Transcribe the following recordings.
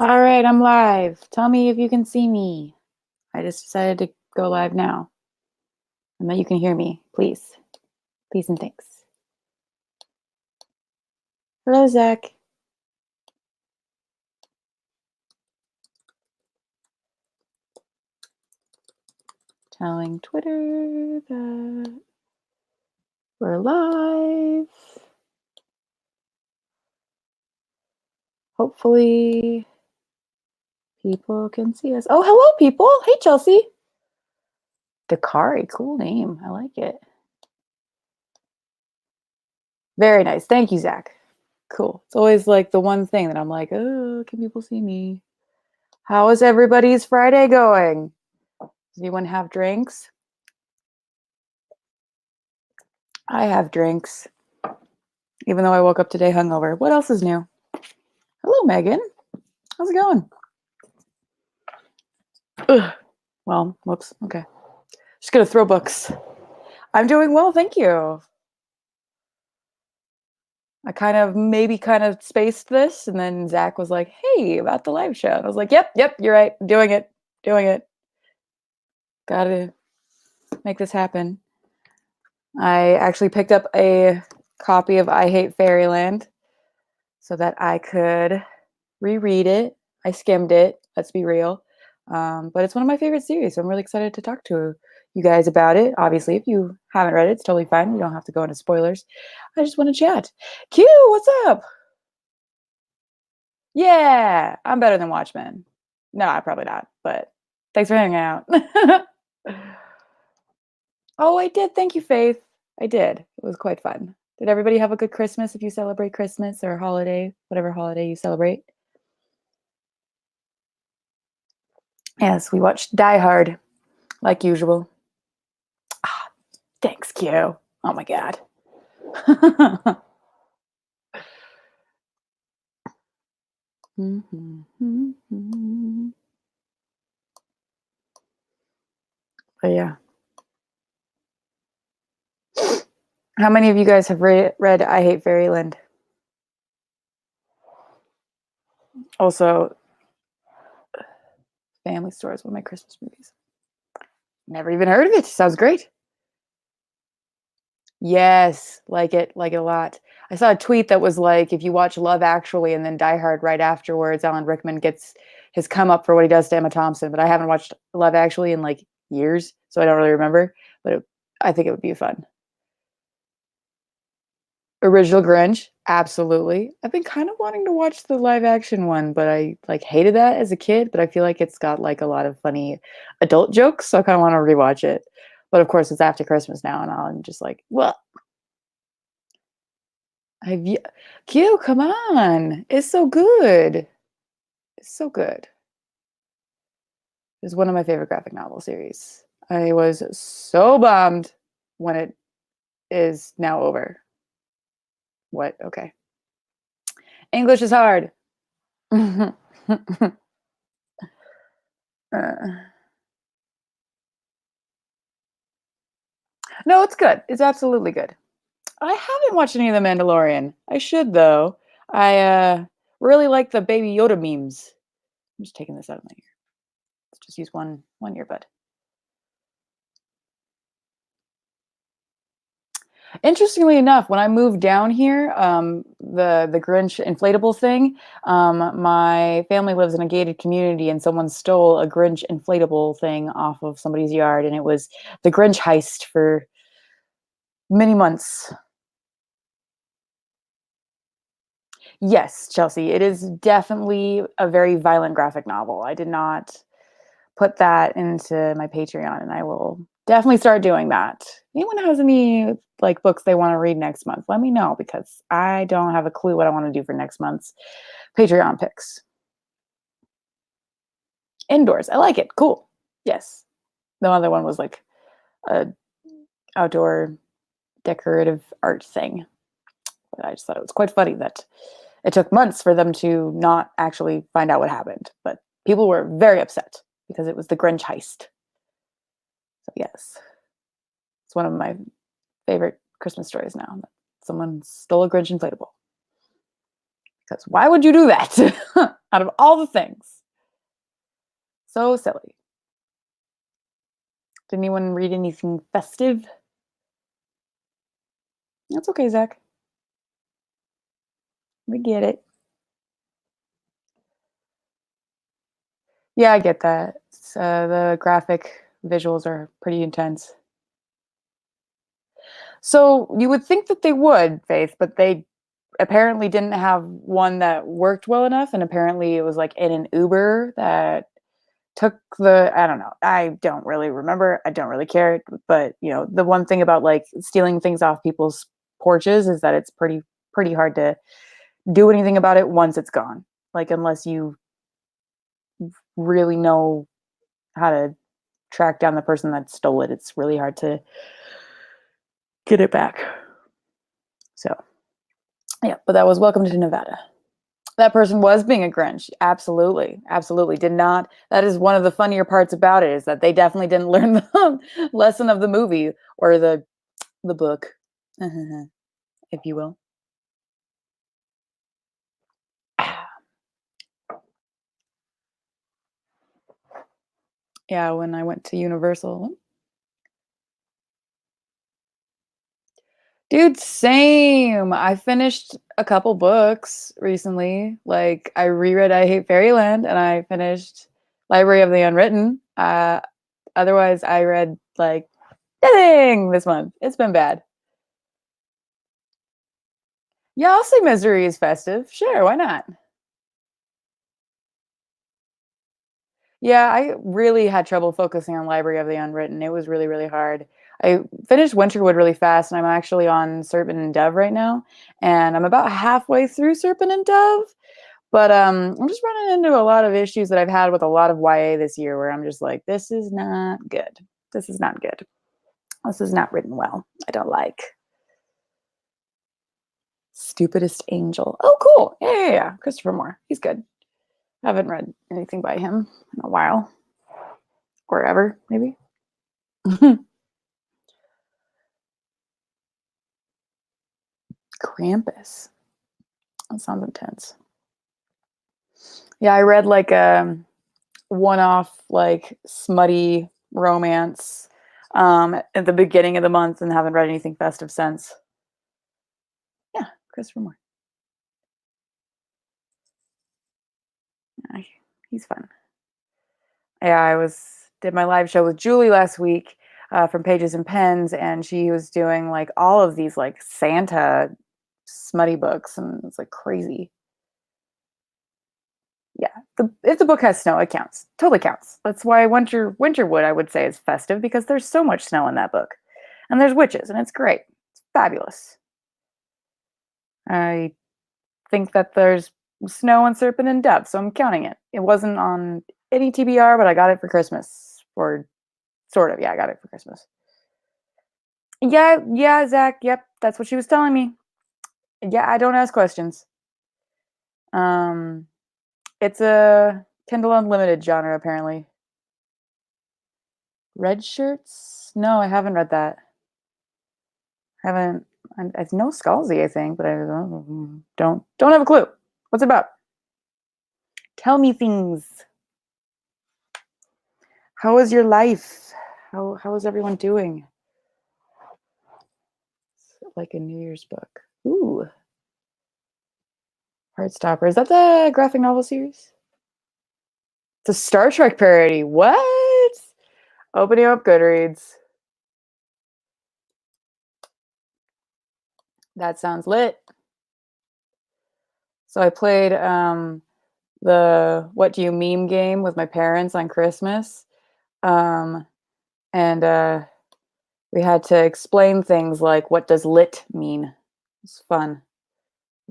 All right, I'm live. Tell me if you can see me. I just decided to go live now. And that you can hear me, please. Please and thanks. Hello, Zach. Telling Twitter that we're live. Hopefully, people can see us. Oh, hello, people. Hey, Chelsea. Dakari, cool name. I like it. Very nice. Thank you, Zach. Cool. It's always like the one thing that I'm like, oh, can people see me? How is everybody's Friday going? Does anyone have drinks? I have drinks, even though I woke up today hungover. What else is new? Hello, Megan. How's it going? Ugh. Well, whoops. Okay. Just gonna throw books. I'm doing well, thank you. I kind of spaced this, and then Zach was like, "Hey, about the live show." And I was like, "Yep, you're right. Doing it. Gotta make this happen." I actually picked up a copy of I Hate Fairyland so that I could reread it. I skimmed it, let's be real. But it's one of my favorite series, so I'm really excited to talk to you guys about it. Obviously, if you haven't read it, it's totally fine. We don't have to go into spoilers. I just want to chat. Q, what's up? Yeah, I'm better than Watchmen. No, probably not, but thanks for hanging out. Oh, I did. Thank you, Faith. I did. It was quite fun. Did everybody have a good Christmas if you celebrate Christmas or holiday, whatever holiday you celebrate? Yes, we watched Die Hard, like usual. Ah, thanks, Q. Oh my God. But yeah. How many of you guys have read I Hate Fairyland? Also, Family Store is one of my Christmas movies. Never even heard of it. Sounds great. Yes, like it a lot. I saw a tweet that was like, if you watch Love Actually and then Die Hard right afterwards, Alan Rickman gets his come up for what he does to Emma Thompson. But I haven't watched Love Actually in like years, so I don't really remember. But I think it would be fun. Original Grinch, absolutely. I've been kind of wanting to watch the live action one, but I like hated that as a kid. But I feel like it's got like a lot of funny adult jokes, so I kind of want to rewatch it. But of course, it's after Christmas now, and I'm just like, well, have you, Q? Come on, it's so good. It's so good. It's one of my favorite graphic novel series. I was so bummed when it is now over. What? Okay. English is hard. No, it's good. It's absolutely good. I haven't watched any of The Mandalorian. I should though. I really like the Baby Yoda memes. I'm just taking this out of my ear. Let's just use one earbud. Interestingly enough, when I moved down here, the Grinch inflatable thing, my family lives in a gated community, and someone stole a Grinch inflatable thing off of somebody's yard, and it was the Grinch heist for many months. Yes, Chelsea, it is definitely a very violent graphic novel. I did not put that into my Patreon, and I will definitely start doing that. Anyone has any like books they want to read next month, let me know, because I don't have a clue what I want to do for next month's Patreon picks. Indoors, I like it. Cool. Yes. The other one was like a outdoor decorative art thing. But I just thought it was quite funny that it took months for them to not actually find out what happened. But people were very upset because it was the Grinch heist. So yes, it's one of my favorite Christmas stories now. Someone stole a Grinch inflatable. Because why would you do that? out of all the things. So silly. Did anyone read anything festive? That's okay, Zach. We get it. Yeah, I get that. The graphic visuals are pretty intense. So you would think that they would, Faith, but they apparently didn't have one that worked well enough, and apparently it was like in an Uber that took the I don't know. I don't really remember. I don't really care. But the one thing about like stealing things off people's porches is that it's pretty hard to do anything about it once it's gone. Like unless you really know how to track down the person that stole it, it's really hard to get it back. So yeah, but that was Welcome to Nevada. That person was being a Grinch. Absolutely. Absolutely. Did not. That is one of the funnier parts about it is that they definitely didn't learn the lesson of the movie or the book, if you will. Yeah, when I went to Universal. Dude, same. I finished a couple books recently. Like I reread I Hate Fairyland and I finished Library of the Unwritten. Otherwise I read like nothing this month. It's been bad. Yeah, I'll say Misery is festive. Sure, why not? Yeah, I really had trouble focusing on Library of the Unwritten. It was really, really hard. I finished Winterwood really fast, and I'm actually on Serpent and Dove right now, and I'm about halfway through Serpent and Dove. But I'm just running into a lot of issues that I've had with a lot of YA this year, where I'm just like, this is not good. This is not good. This is not written well. I don't like. Stupidest Angel. Oh, cool. Yeah. Christopher Moore. He's good. I haven't read anything by him in a while. Or ever, maybe. Krampus. That sounds intense. Yeah, I read like a one-off, like smutty romance at the beginning of the month and haven't read anything festive since. Yeah, Christopher Moore. Yeah, he's fun. Yeah, did my live show with Julie last week from Pages and Pens, and she was doing like all of these like Santa smutty books, and it's like crazy. Yeah, if the book has snow, it counts. Totally counts. That's why Winterwood I would say is festive because there's so much snow in that book, and there's witches, and it's great. It's fabulous. I think that there's snow and Serpent and Dove, so I'm counting it. It wasn't on any TBR, but I got it for Christmas, or sort of. Yeah, I got it for Christmas. Yeah, Zach. Yep, that's what she was telling me. Yeah, I don't ask questions. Um, it's a Kindle Unlimited genre, apparently. Red Shirts? No, I haven't read that. Haven't. I know Scalzi, I think, but I don't have a clue. What's it about? Tell me things. How is your life? How is everyone doing? Like a New Year's book. Ooh. Heartstopper. Is that the graphic novel series? It's a Star Trek parody. What? Opening up Goodreads. That sounds lit. So I played the What Do You Meme game with my parents on Christmas. And we had to explain things like what does lit mean. It's fun.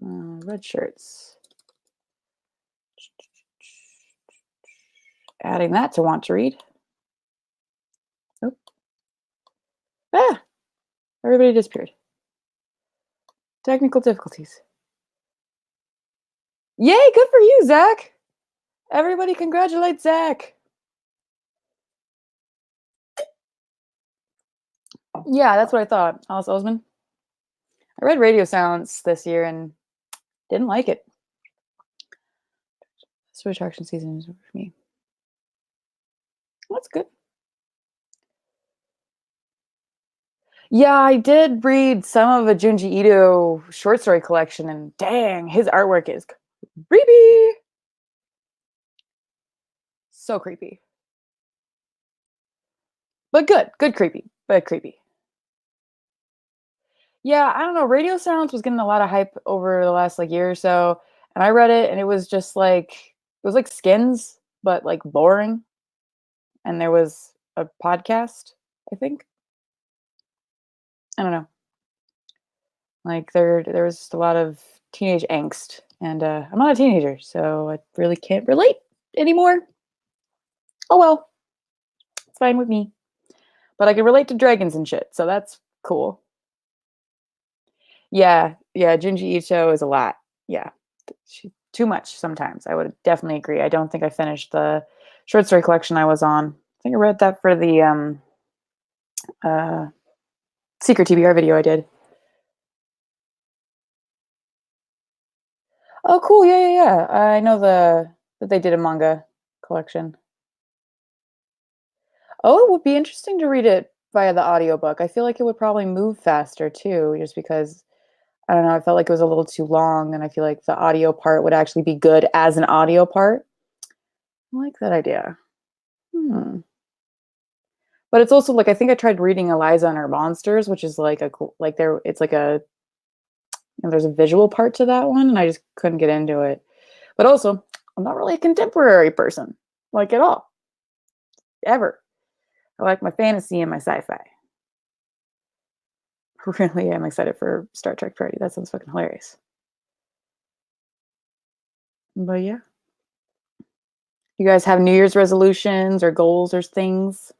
Red shirts. Adding that to want to read. Oh. Ah, everybody disappeared. Technical difficulties. Yay, good for you, Zach. Everybody congratulate Zach. Yeah, that's what I thought. Alice Oseman. I read Radio Silence this year and didn't like it. So attraction season is over for me. That's good. Yeah, I did read some of a Junji Ito short story collection, and dang, his artwork is creepy. So creepy. But good. Good creepy, but creepy. Yeah, I don't know. Radio Silence was getting a lot of hype over the last like year or so, and I read it, and it was just like it was like Skins, but like boring. And there was a podcast, I think. I don't know. Like there was just a lot of teenage angst, and I'm not a teenager, so I really can't relate anymore. Oh well, it's fine with me. But I can relate to dragons and shit, so that's cool. Yeah, yeah, Junji Ito is a lot. Yeah, too much sometimes. I would definitely agree. I don't think I finished the short story collection I was on. I think I read that for the uh, Secret TBR video I did. Oh, cool. Yeah, yeah, yeah. I know that they did a manga collection. Oh, it would be interesting to read it via the audiobook. I feel like it would probably move faster too, just because I don't know, I felt like it was a little too long, and I feel like the audio part would actually be good as an audio part. I like that idea. Hmm. But it's also like I think I tried reading Eliza and Her Monsters, which is like like there it's like a there's a visual part to that one, and I just couldn't get into it. But also, I'm not really a contemporary person, like at all, ever. I like my fantasy and my sci-fi. Really, I'm excited for Star Trek Party. That sounds fucking hilarious. But yeah, you guys have New Year's resolutions or goals or things?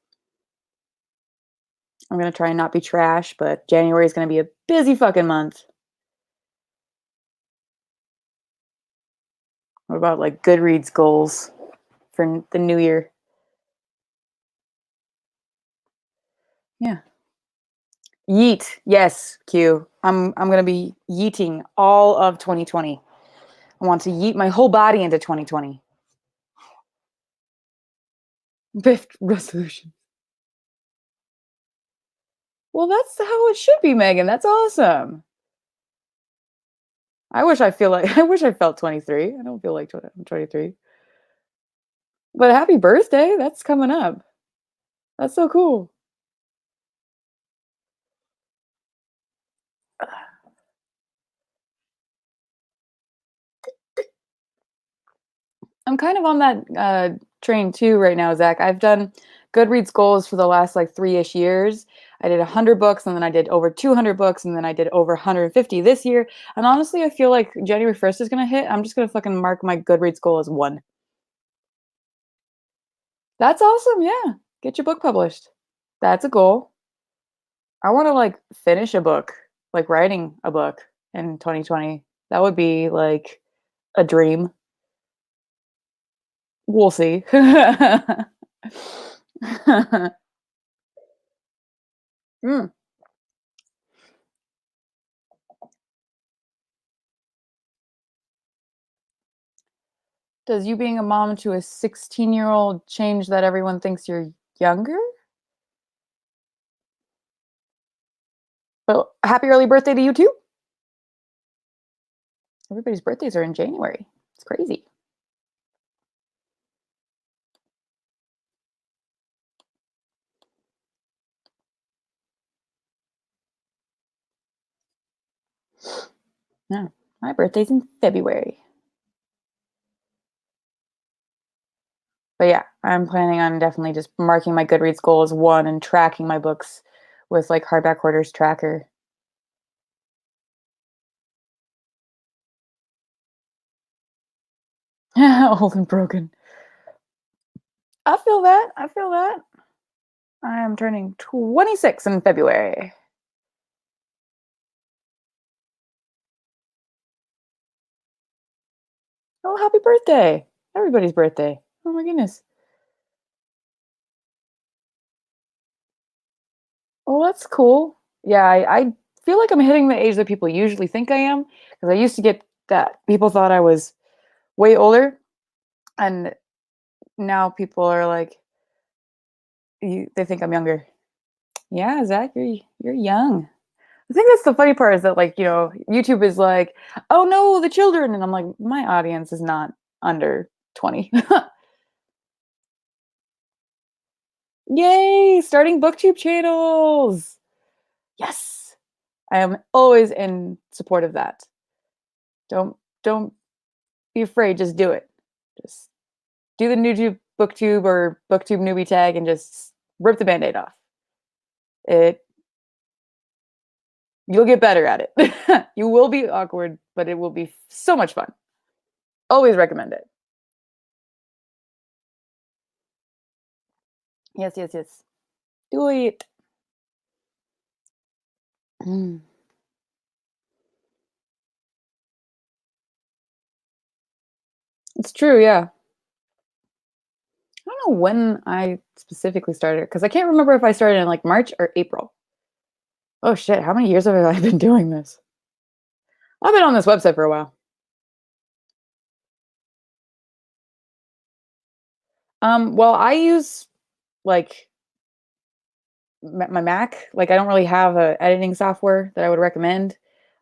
I'm gonna try and not be trash, but January is gonna be a busy fucking month. What about like Goodreads goals for the new year? Yeah. Yeet. Yes, Q. I'm gonna be yeeting all of 2020. I want to yeet my whole body into 2020. Fifth resolution. Well, that's how it should be, Megan. That's awesome. I wish I feel like I wish I felt 23. I don't feel like I'm 23. But happy birthday. That's coming up. That's so cool. I'm kind of on that train too right now, Zach. I've done Goodreads goals for the last like 3-ish years. I did 100 books, and then I did over 200 books, and then I did over 150 this year. And honestly, I feel like January 1st is gonna hit. I'm just gonna fucking mark my Goodreads goal as 1. That's awesome. Yeah, get your book published. That's a goal. I want to like finish a book, like writing a book in 2020. That would be like a dream. We'll see. Mm. Does you being a mom to a 16-year-old change that everyone thinks you're younger? Well, happy early birthday to you too. Everybody's birthdays are in January. It's crazy. Yeah, my birthday's in February. But yeah, I'm planning on definitely just marking my Goodreads goal as 1 and tracking my books with like hardback hoarders tracker. Old and broken. I feel that. I feel that. I am turning 26 in February. Oh, happy birthday. Everybody's birthday. Oh my goodness. Oh, that's cool. Yeah, I feel like I'm hitting the age that people usually think I am, because I used to get that people thought I was way older. And now people are like, they think I'm younger. Yeah, Zach, you're young. I think that's the funny part is that like, YouTube is like, oh no, the children. And I'm like, my audience is not under 20. Yay, starting booktube channels. Yes. I am always in support of that. Don't be afraid, just do it. Just do the YouTube booktube or booktube newbie tag and just rip the band-aid off. You'll get better at it. You will be awkward, but it will be so much fun. Always recommend it. Yes, yes, yes. Do it. Mm. It's true, yeah. I don't know when I specifically started because I can't remember if I started in like March or April. Oh shit, how many years have I been doing this? I've been on this website for a while. Well, I use like my Mac. Like I don't really have a editing software that I would recommend.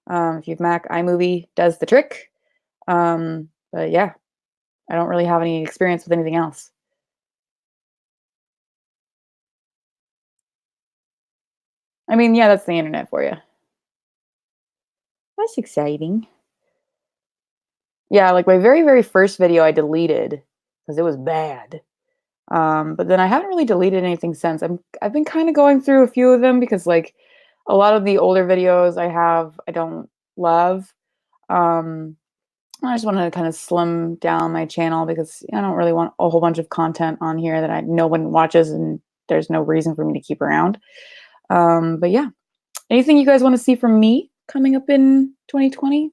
If you have Mac, iMovie does the trick. But yeah, I don't really have any experience with anything else. I mean, yeah, that's the internet for you. That's exciting. Yeah, like my very, very first video I deleted because it was bad. But then I haven't really deleted anything since. I've been kind of going through a few of them because like a lot of the older videos I don't love. Um, I just want to kind of slim down my channel because I don't really want a whole bunch of content on here that no one watches and there's no reason for me to keep around. But yeah, anything you guys want to see from me coming up in 2020?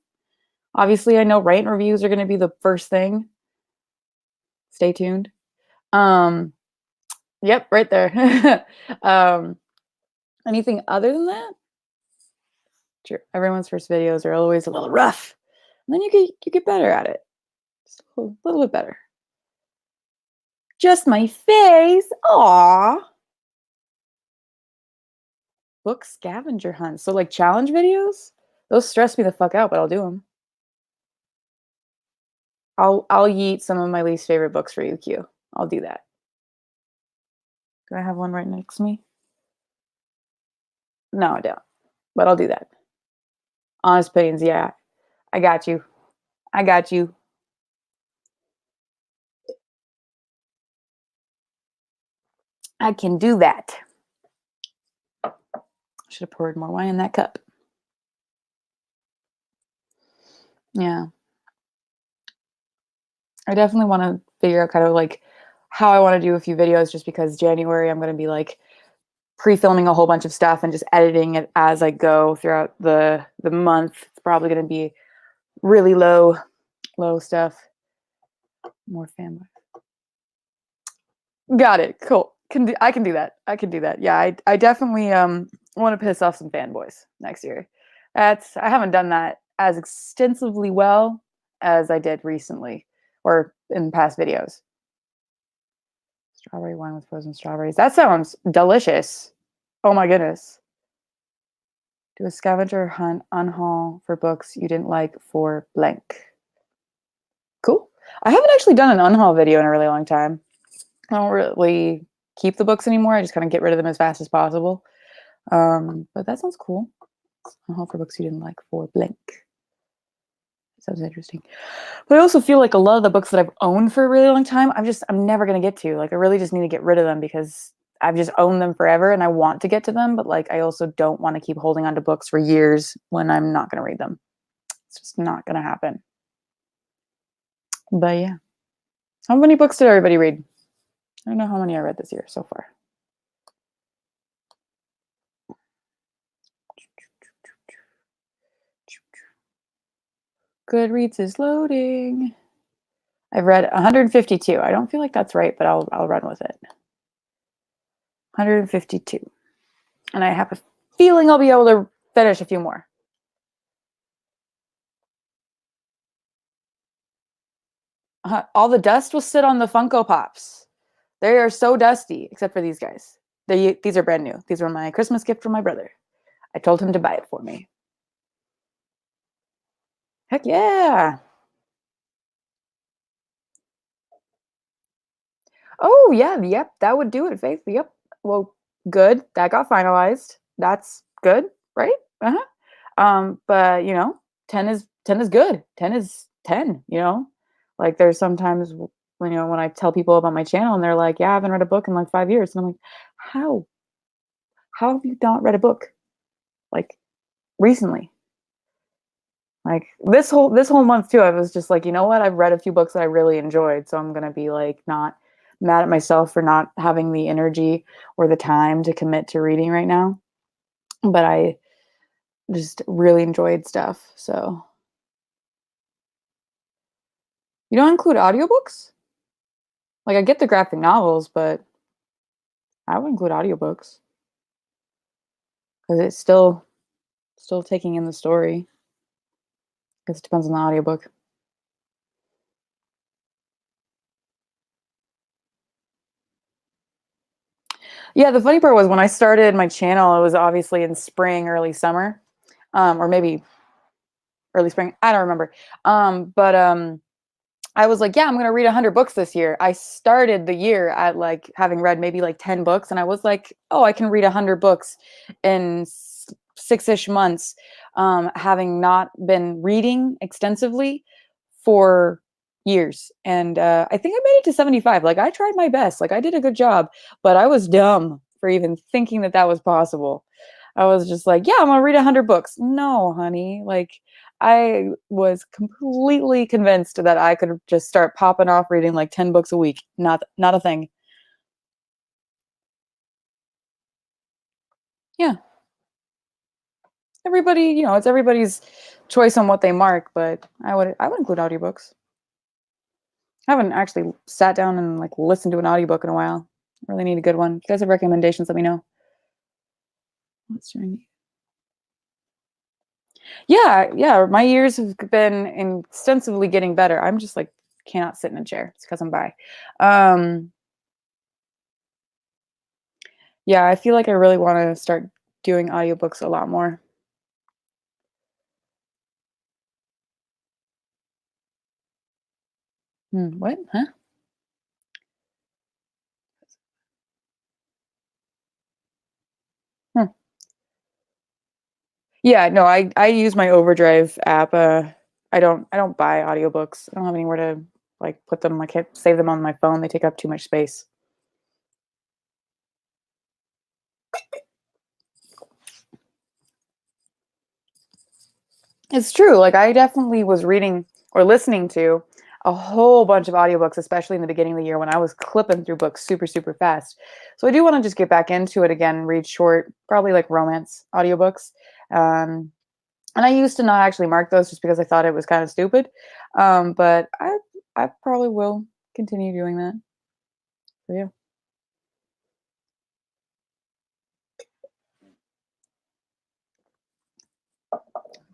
Obviously, I know write reviews are going to be the first thing. Stay tuned. Um, yep, right there. um, anything other than that? Sure. Everyone's first videos are always a little rough, and then you get better at it. Just a little bit better. Just my face. Aw. Book scavenger hunt. So like challenge videos? Those stress me the fuck out, but I'll do them. I'll yeet some of my least favorite books for you, Q. I'll do that. Do I have one right next to me? No, I don't. But I'll do that. Honest opinions, yeah. I got you. I got you. I can do that. Should have poured more wine in that cup. Yeah. I definitely want to figure out kind of like how I want to do a few videos just because January I'm going to be like pre-filming a whole bunch of stuff and just editing it as I go throughout the month. It's probably going to be really low stuff. More fanboy. Got it. Cool. I can do that. I can do that. Yeah, I definitely want to piss off some fanboys next year. I haven't done that as extensively well as I did recently or in past videos. Strawberry wine with frozen strawberries. That sounds delicious. Oh my goodness. Do a scavenger hunt unhaul for books you didn't like for blank. Cool. I haven't actually done an unhaul video in a really long time. I don't really keep the books anymore. I just kind of get rid of them as fast as possible. But that sounds cool. Unhaul for books you didn't like for blank. Sounds interesting. But I also feel like a lot of the books that I've owned for a really long time, I'm never gonna get to. Like I really just need to get rid of them because I've just owned them forever and I want to get to them, but like I also don't want to keep holding on to books for years when I'm not gonna read them. It's just not gonna happen. But yeah. How many books did everybody read? I don't know how many I read this year so far. Goodreads is loading. I've read 152. I don't feel like that's right, but I'll run with it. 152. And I have a feeling I'll be able to finish a few more. All the dust will sit on the Funko Pops. They are so dusty, except for these guys. These are brand new. These were my Christmas gift from my brother. I told him to buy it for me. Heck yeah. Oh yeah, yep, that would do it, Faith. Yep. Well, good. That got finalized. That's good, right? Uh-huh. But 10 is good. 10 is 10, you know? Like there's sometimes when when I tell people about my channel and they're like, "Yeah, I haven't read a book in like 5 years." And I'm like, "How? How have you not read a book like recently?" Like this whole month too, I was just like, "You know what? I've read a few books that I really enjoyed, so I'm going to be like not mad at myself for not having the energy or the time to commit to reading right now." But I just really enjoyed stuff. So, you don't include audiobooks? Like I get the graphic novels, but I would include audiobooks because it's still taking in the story. Guess it depends on the audiobook. Yeah, the funny part was when I started my channel, it was obviously in spring, early summer, or maybe early spring. I don't remember. But I was like, yeah, I'm gonna read 100 books this year. I started the year at like having read maybe like 10 books, and I was like, oh, I can read 100 books in 6-ish months, having not been reading extensively for years. And I think I made it to 75. Like I tried my best. Like I did a good job, but I was dumb for even thinking that that was possible. I was just like, yeah, I'm gonna read 100 books. No, honey. Like I was completely convinced that I could just start popping off reading like 10 books a week. Not a thing. Yeah. Everybody, it's everybody's choice on what they mark, but I would include audiobooks. I haven't actually sat down and like listened to an audiobook in a while. Really need a good one. If you guys have recommendations, let me know. What's during Yeah, yeah. My ears have been extensively getting better. I'm just like cannot sit in a chair. It's because I'm by. Um, yeah, I feel like I really want to start doing audiobooks a lot more. What? Huh? Hmm. Yeah, no, I use my Overdrive app. I don't buy audiobooks. I don't have anywhere to like put them. I can't save them on my phone. They take up too much space. It's true. Like I definitely was reading or listening to a whole bunch of audiobooks, especially in the beginning of the year when I was clipping through books super, super fast. So I do want to just get back into it again, read short, probably like romance audiobooks. Um, and I used to not actually mark those just because I thought it was kind of stupid. But I probably will continue doing that for you.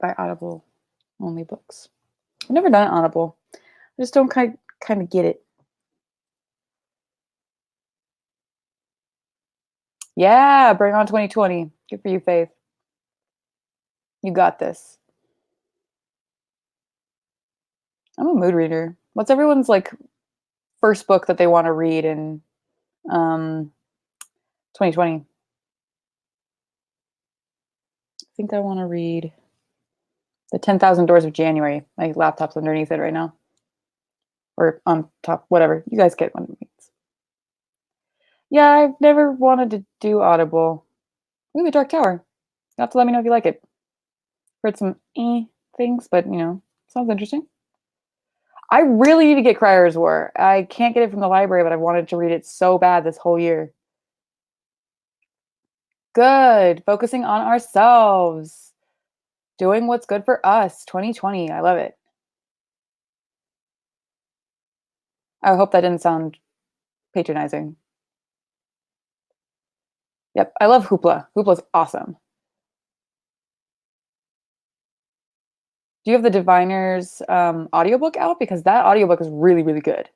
Buy Audible only books. I've never done Audible. I just don't kind of get it. Yeah, bring on 2020. Good for you, Faith. You got this. I'm a mood reader. What's everyone's like first book that they want to read in um 2020? I think I want to read The 10,000 Doors of January. My laptop's underneath it right now. Or on top, whatever. You guys get what it means. Yeah, I've never wanted to do Audible. Ooh, The Dark Tower. You have to let me know if you like it. Heard some things, but sounds interesting. I really need to get Crier's War. I can't get it from the library, but I've wanted to read it so bad this whole year. Good. Focusing on ourselves. Doing what's good for us. 2020. I love it. I hope that didn't sound patronizing. Yep. I love Hoopla. Hoopla's awesome. Do you have the Diviners audiobook out? Because that audiobook is really, really good.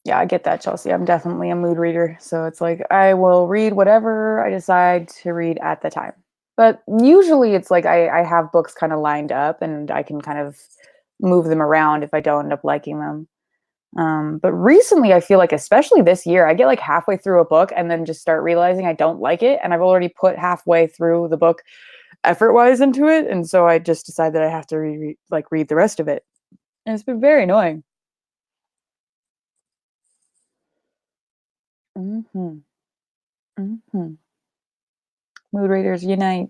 Yeah, I get that, Chelsea. I'm definitely a mood reader. So it's like I will read whatever I decide to read at the time. But usually it's like I have books kind of lined up and I can kind of move them around if I don't end up liking them. But recently I feel like, especially this year, I get like halfway through a book and then just start realizing I don't like it. And I've already put halfway through the book effort wise into it. And so I just decide that I have to read the rest of it. And it's been very annoying. Hmm. Hmm. Mood readers unite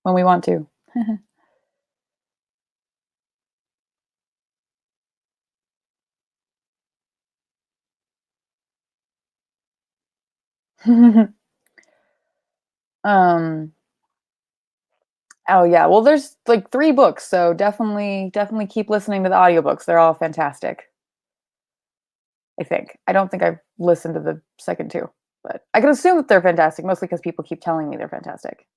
when we want to. um oh yeah, well there's like 3 books, so definitely keep listening to the audiobooks. They're all fantastic. I think. I don't think I've listened to the second 2, but I can assume that they're fantastic, mostly because people keep telling me they're fantastic.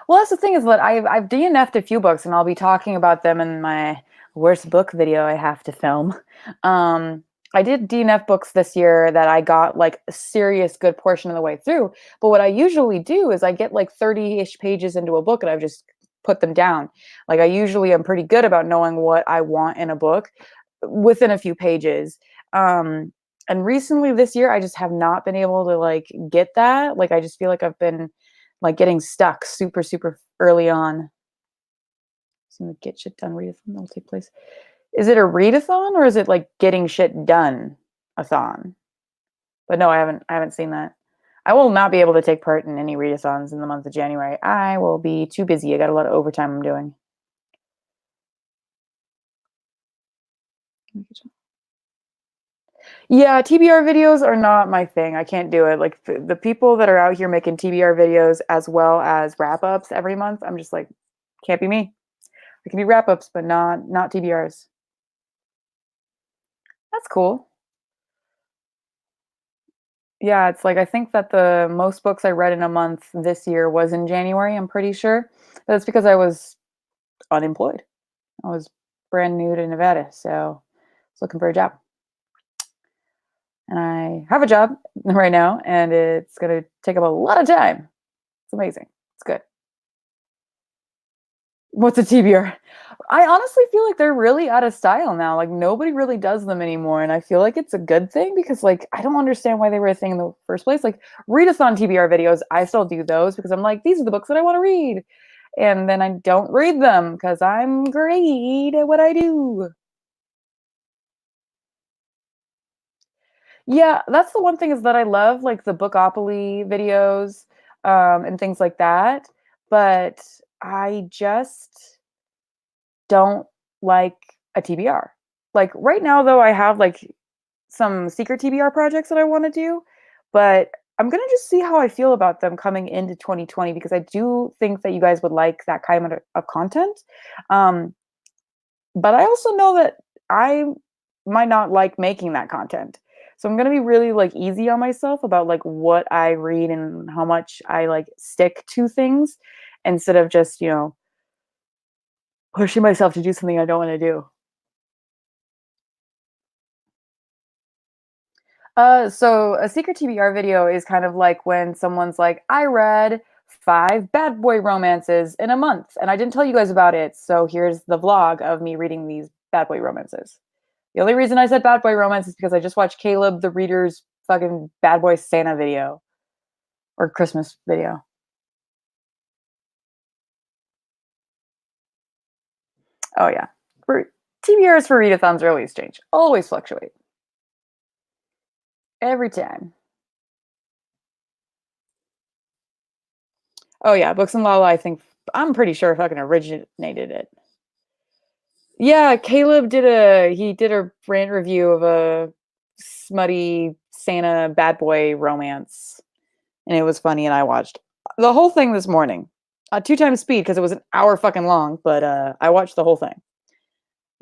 Well, that's the thing, is that I've DNF'd a few books, and I'll be talking about them in my worst book video I have to film. Um, I did DNF books this year that I got like a serious good portion of the way through. But what I usually do is I get like 30-ish pages into a book and I've just put them down. Like I usually am pretty good about knowing what I want in a book within a few pages. Um, and recently this year, I just have not been able to like get that. Like I just feel like I've been like getting stuck super, super early on. So the get shit done readathon that'll take place. Is it a readathon or is it like getting shit done a thon? But no, I haven't seen that. I will not be able to take part in any readathons in the month of January. I will be too busy. I got a lot of overtime I'm doing. Yeah, TBR videos are not my thing. I can't do it. Like the people that are out here making TBR videos as well as wrap ups every month, I'm just like, can't be me. It can be wrap ups, but not TBRs. That's cool. Yeah, it's like I think that the most books I read in a month this year was in January, I'm pretty sure. That's because I was unemployed. I was brand new to Nevada, so I was looking for a job. And I have a job right now, and it's going to take up a lot of time. It's amazing. It's good. What's a TBR? I honestly feel like they're really out of style now. Like nobody really does them anymore, and I feel like it's a good thing because like I don't understand why they were a thing in the first place. Like readathon TBR videos, I still do those because I'm like these are the books that I want to read, and then I don't read them because I'm great at what I do. Yeah, that's the one thing, is that I love like the Bookopoly videos and things like that, but I just don't like a TBR. Like right now though, I have like some secret TBR projects that I want to do, but I'm gonna just see how I feel about them coming into 2020 because I do think that you guys would like that kind of content. Um, but I also know that I might not like making that content. So I'm gonna be really like easy on myself about like what I read and how much I like stick to things instead of just, pushing myself to do something I don't want to do. So a secret TBR video is kind of like when someone's like, I read 5 bad boy romances in a month, and I didn't tell you guys about it. So here's the vlog of me reading these bad boy romances. The only reason I said bad boy romance is because I just watched Caleb the Reader's fucking bad boy Santa video or Christmas video. Oh yeah. For TBRs for readathons are always change. Always fluctuate. Every time. Oh yeah, Books and Lala, I'm pretty sure fucking originated it. Yeah, Caleb did a rant review of a smutty Santa bad boy romance, and it was funny, and I watched the whole thing this morning. 2 times speed because it was an hour fucking long, but I watched the whole thing.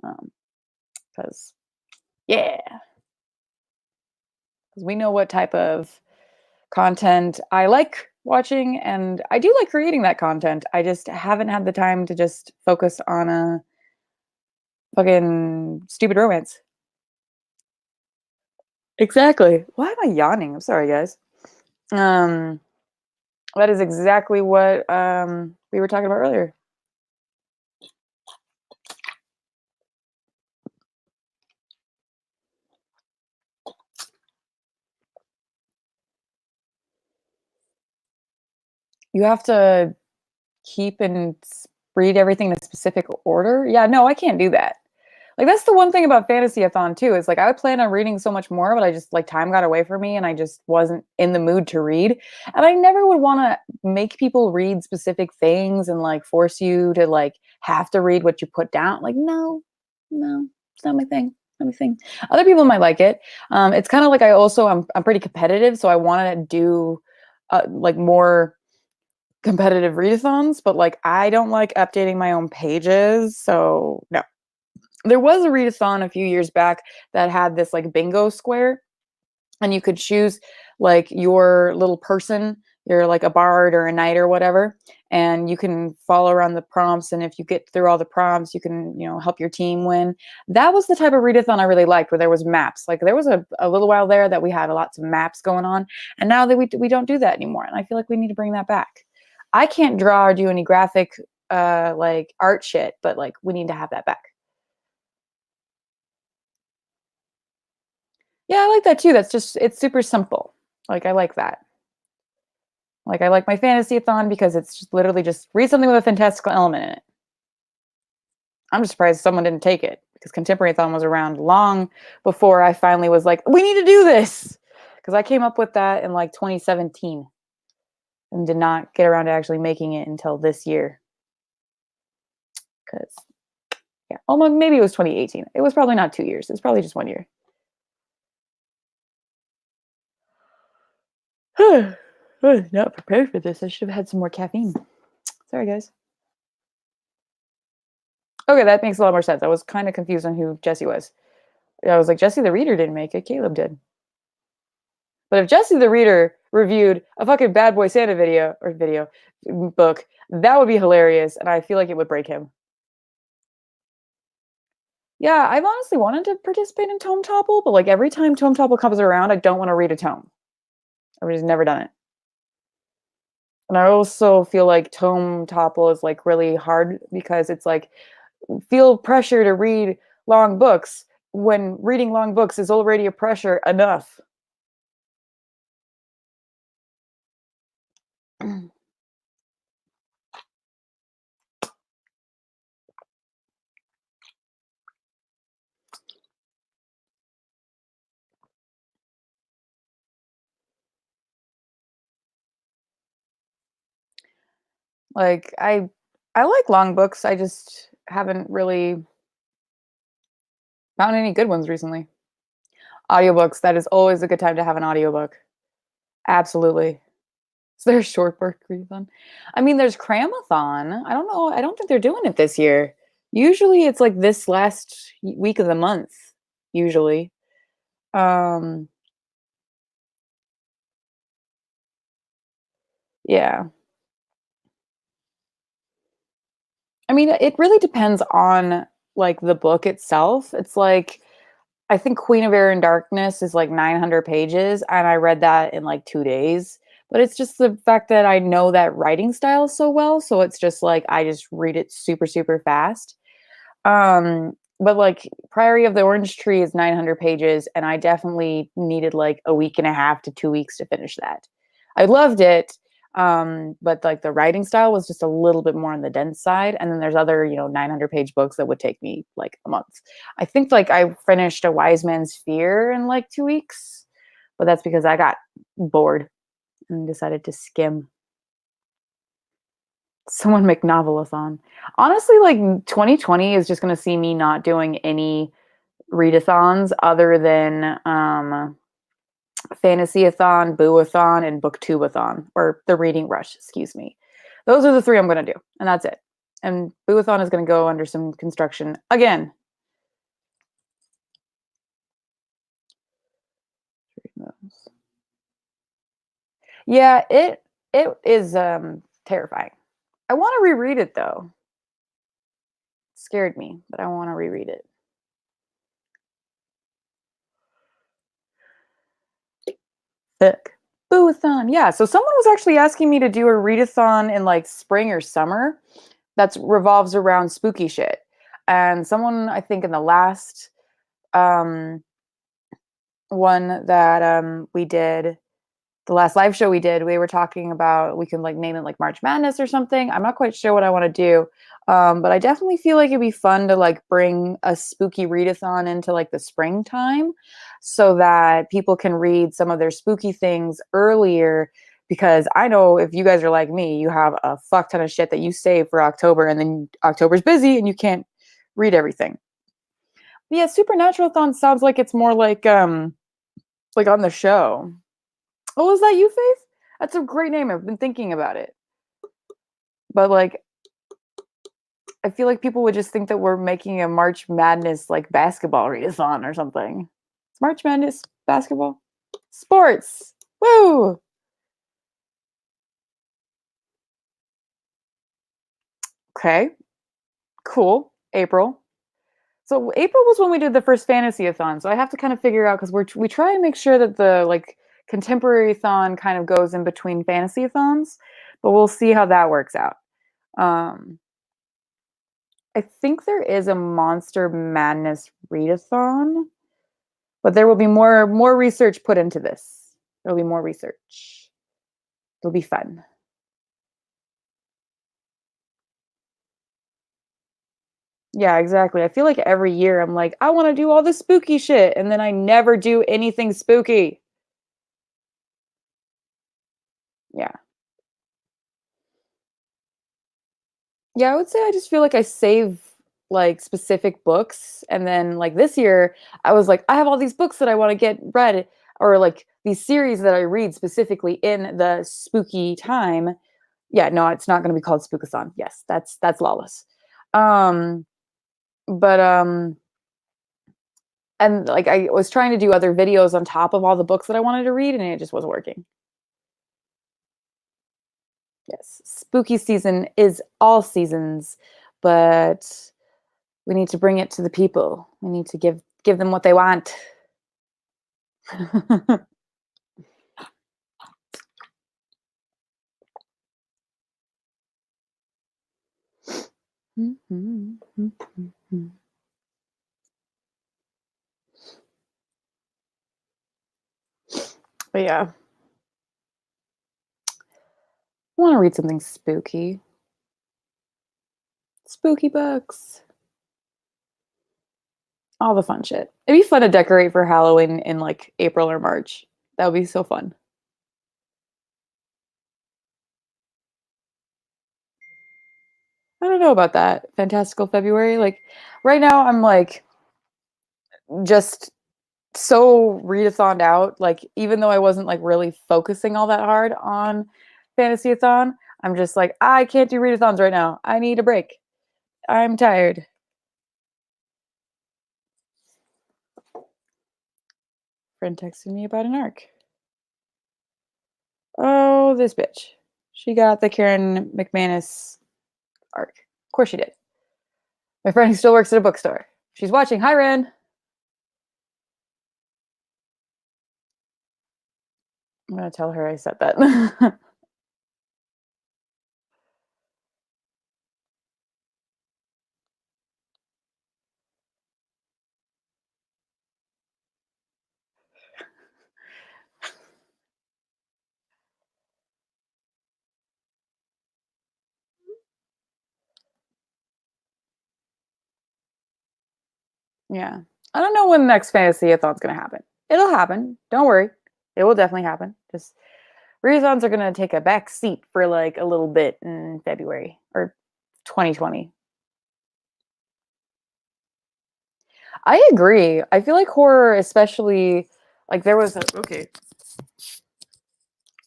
Um, because yeah, because we know what type of content I like watching, and I do like creating that content. I just haven't had the time to just focus on a fucking stupid romance. Exactly. Why am I yawning? I'm sorry, guys. Um, that is exactly what we were talking about earlier. You have to keep and read everything in a specific order. Yeah, no, I can't do that. Like that's the one thing about Fantasy-a-thon too, is like I would plan on reading so much more, but I just like time got away from me and I just wasn't in the mood to read. And I never would want to make people read specific things and like force you to like have to read what you put down. Like, no, no, it's not my thing. Not my thing. Other people might like it. It's kind of like I'm pretty competitive, so I want to do like more competitive readathons, but like I don't like updating my own pages, so no. There was a readathon a few years back that had this like bingo square, and you could choose like your little person. You're like a bard or a knight or whatever, and you can follow around the prompts. And if you get through all the prompts, you can help your team win. That was the type of readathon I really liked, where there was maps. Like there was a little while there that we had lots of maps going on, and now that we don't do that anymore. And I feel like we need to bring that back. I can't draw or do any graphic like art shit, but like we need to have that back. Yeah, I like that too. It's super simple. Like I like that. Like I like my Fantasy-a-thon because it's just literally just read something with a fantastical element in it. I'm just surprised someone didn't take it, because Contemporary-a-thon was around long before I finally was like, we need to do this. Because I came up with that in like 2017 and did not get around to actually making it until this year. Because yeah, almost maybe it was 2018. It was probably not 2 years. It's probably just 1 year. Not prepared for this. I should have had some more caffeine. Sorry, guys. Okay, that makes a lot more sense. I was kind of confused on who Jesse was. I was like, Jesse the Reader didn't make it. Caleb did. But if Jesse the Reader reviewed a fucking Bad Boy Santa video book, that would be hilarious, and I feel like it would break him. Yeah, I've honestly wanted to participate in Tome Topple, but like every time Tome Topple comes around, I don't want to read a tome. I've just never done it. And I also feel like Tome Topple is like really hard because it's like feel pressure to read long books when reading long books is already a pressure enough. Like I like long books. I just haven't really found any good ones recently. Audiobooks, that is always a good time to have an audiobook. Absolutely. Is there a short book readathon? I mean, there's Cramathon. I don't know. I don't think they're doing it this year. Usually it's like this last week of the month, usually. Um yeah. I mean, it really depends on like the book itself. It's like I think Queen of Air and Darkness is like 900 pages, and I read that in like 2 days. But it's just the fact that I know that writing style so well, so it's just like I just read it super, super fast. But like Priory of the Orange Tree is 900 pages, and I definitely needed like a week and a half to 2 weeks to finish that. I loved it, but like the writing style was just a little bit more on the dense side. And then there's other 900-page books that would take me like a month. I think like I finished A Wise Man's Fear in like 2 weeks, but that's because I got bored and decided to skim. Someone make Novelathon. Honestly, like 2020 is just going to see me not doing any readathons other than Fantasy-a-thon, Boo-a-thon, and Booktubeathon, or the Reading Rush, excuse me. Those are the three I'm going to do, and that's it. And Boo-a-thon is going to go under some construction again. Yeah, it is terrifying. I want to reread it though. It scared me, but I want to reread it. Thick. Booathon. Yeah. So someone was actually asking me to do a readathon in like spring or summer that revolves around spooky shit. And someone I think in the last um one that we did, the last live show we did, we were talking about we can like name it like March Madness or something. I'm not quite sure what I want to do. But I definitely feel like it'd be fun to like bring a spooky readathon into like the springtime so that people can read some of their spooky things earlier. Because I know if you guys are like me, you have a fuck ton of shit that you save for October and then October's busy and you can't read everything. But yeah, Supernatural Thon sounds like on the show. Oh, was that you, Faith? That's a great name. I've been thinking about it. But like I feel like people would just think that we're making a March Madness like basketball readathon or something. It's March Madness basketball? Sports. Woo! Okay. Cool. April. So April was when we did the first fantasy-a-thon. So I have to kind of figure out because we try and make sure that the like contemporary thon kind of goes in between fantasy-a-thons, but we'll see how that works out. Um, I think there is a Monster Madness readathon, but there will be more research put into this. There'll be more research. It'll be fun. Yeah, exactly. I feel like every year I'm like, I want to do all the spooky shit, and then I never do anything spooky. Yeah. Yeah, I would say I just feel like I save like specific books and then like this year I was like I have all these books that I want to get read or like these series that I read specifically in the spooky time. Yeah, no, it's not going to be called Spookathon. Yes, that's lawless. Um but and like I was trying to do other videos on top of all the books that I wanted to read and it just wasn't working. Yes, spooky season is all seasons, but we need to bring it to the people. We need to give them what they want. But yeah, I want to read something spooky. Spooky books. All the fun shit. It'd be fun to decorate for Halloween in like April or March. That would be so fun. I don't know about that. Fantastical February. Like right now I'm like just so readathoned out. Like even though I wasn't like really focusing all that hard on Fantasy-a-thon, I'm just like, I can't do readathons right now. I need a break. I'm tired. Friend texted me about an arc. Oh, this bitch. She got the Karen McManus arc. Of course she did. My friend who still works at a bookstore. She's watching. Hi, Ren. I'm gonna tell her I said that. Yeah. I don't know when the next Fantasy-a-thon's gonna happen. It'll happen. Don't worry. It will definitely happen. Just readathons are gonna take a back seat for like a little bit in February or 2020. I agree. I feel like horror, especially like there was a okay,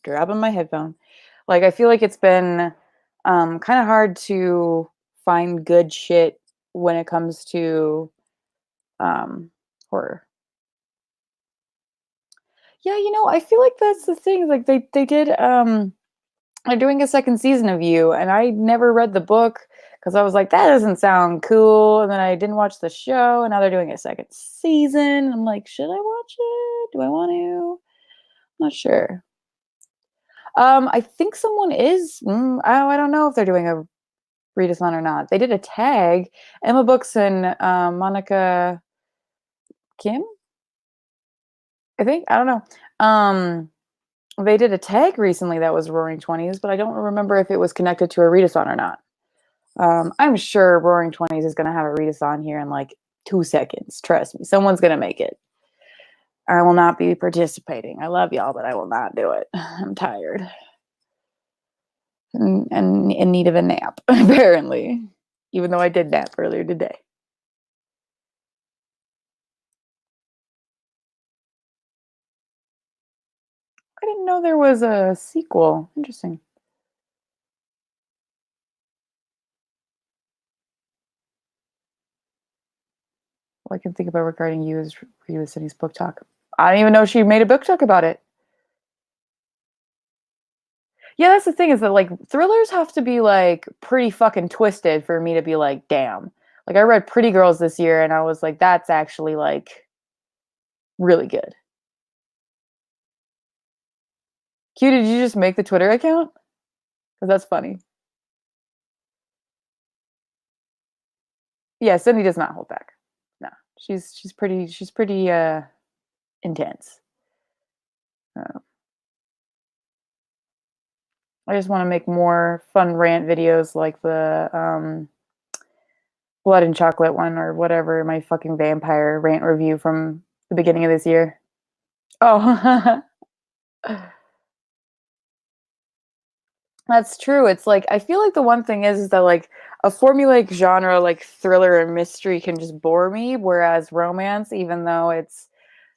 grabbing my headphone. Like I feel like it's been kind of hard to find good shit when it comes to horror. Yeah, I feel like that's the thing. Like they did they're doing a second season of You, and I never read the book because I was like, that doesn't sound cool. And then I didn't watch the show, and now they're doing a second season. I'm like, should I watch it? Do I want to? I'm not sure. I think someone is. I don't know if they're doing a readathon or not. They did a tag. Emma Books and Monica Kim, I think. I don't know. They did a tag recently that was Roaring Twenties, but I don't remember if it was connected to a readathon or not. I'm sure Roaring Twenties is going to have a readathon here in like 2 seconds. Trust me, someone's going to make it. I will not be participating. I love y'all, but I will not do it. I'm tired and in need of a nap, apparently, even though I did nap earlier today. I didn't know there was a sequel. Interesting. All I can think about regarding You is Ryu Cindy's book talk. I don't even know she made a book talk about it. Yeah, that's the thing is that like thrillers have to be like pretty fucking twisted for me to be like, damn. Like I read Pretty Girls this year and I was like, that's actually like really good. Q, did you just make the Twitter account? Because that's funny. Yeah, Cindy does not hold back. No, she's pretty intense. Uh, I just want to make more fun rant videos like the Blood and Chocolate one or whatever, my fucking vampire rant review from the beginning of this year. Oh, that's true. It's like I feel like the one thing is that like a formulaic genre like thriller and mystery can just bore me, whereas romance, even though it's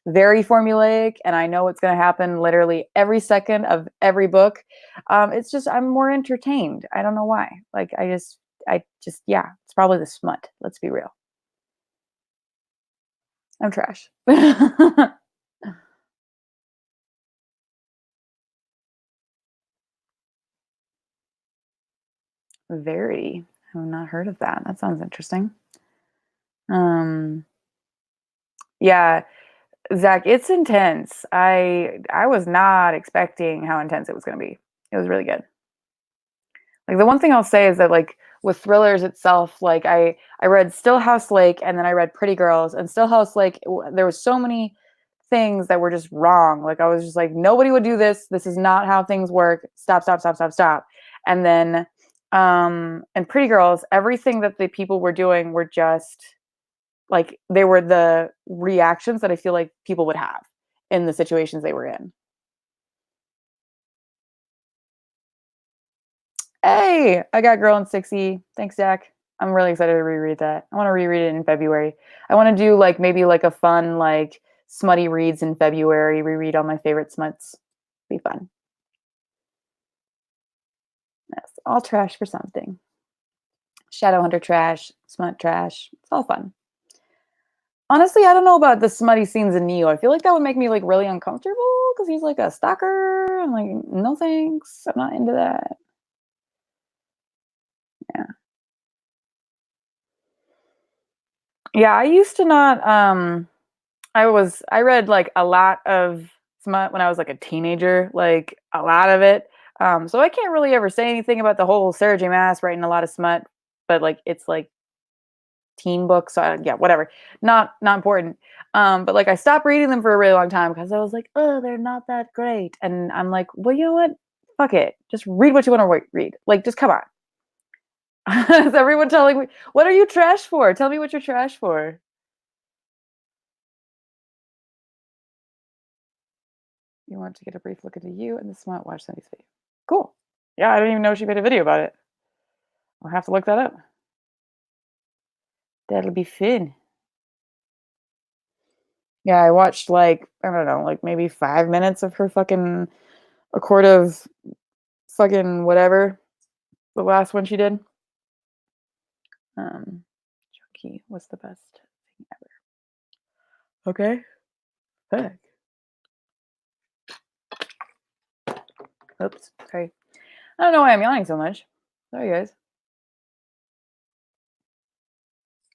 very formulaic and I know what's going to happen literally every second of every book, it's just I'm more entertained. I don't know why. Like I just yeah, it's probably the smut. Let's be real. I'm trash. Very. I've not heard of that. That sounds interesting. Um, yeah, Zach, it's intense. I was not expecting how intense it was going to be. It was really good. Like the one thing I'll say is that like with thrillers itself, like I read Stillhouse Lake and then I read Pretty Girls and Stillhouse Lake. There was so many things that were just wrong. Like I was just like nobody would do this. This is not how things work. Stop, stop, stop, stop, stop. And then and Pretty Girls, everything that the people were doing were just like they were the reactions that I feel like people would have in the situations they were in. Hey, I got Girl in 6E. Thanks, Zach. I'm really excited to reread that. I want to reread it in February. I want to do like maybe like a fun like smutty reads in February. Reread all my favorite smuts. Be fun. Yes, all trash for something. Shadowhunter trash, smut trash. It's all fun. Honestly, I don't know about the smutty scenes in Neo. I feel like that would make me like really uncomfortable because he's like a stalker. I'm like, no thanks. I'm not into that. Yeah. Yeah, I used to not I read like a lot of smut when I was like a teenager, like a lot of it. So I can't really ever say anything about the whole Sarah J. Maas writing a lot of smut, but like it's like teen books. So yeah, whatever. Not important. But like I stopped reading them for a really long time because I was like, oh, they're not that great. And I'm like, well, you know what? Fuck it. Just read what you want to read. Like, just come on. Is everyone telling me what are you trash for? Tell me what you're trash for. You want to get a brief look into You and the smut. Watch Cindy's video. Cool. Yeah, I didn't even know she made a video about it. I'll have to look that up. That'll be fun. Yeah, I watched like I don't know, like maybe 5 minutes of her fucking a quart of fucking whatever the last one she did. Chunky was the best thing ever. Okay. Heck. Oops, sorry. I don't know why I'm yawning so much. Sorry, guys.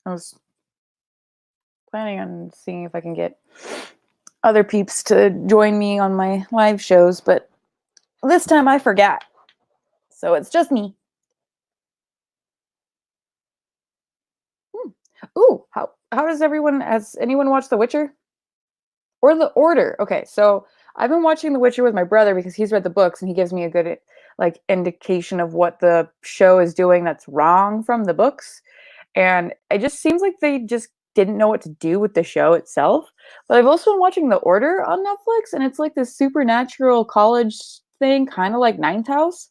I was planning on seeing if I can get other peeps to join me on my live shows, but this time I forgot. So it's just me. Hmm. Ooh, how does everyone has anyone watched The Witcher? Or The Order? Okay, so I've been watching The Witcher with my brother because he's read the books and he gives me a good like indication of what the show is doing that's wrong from the books. And it just seems like they just didn't know what to do with the show itself. But I've also been watching The Order on Netflix, and it's like this supernatural college thing, kind of like Ninth House.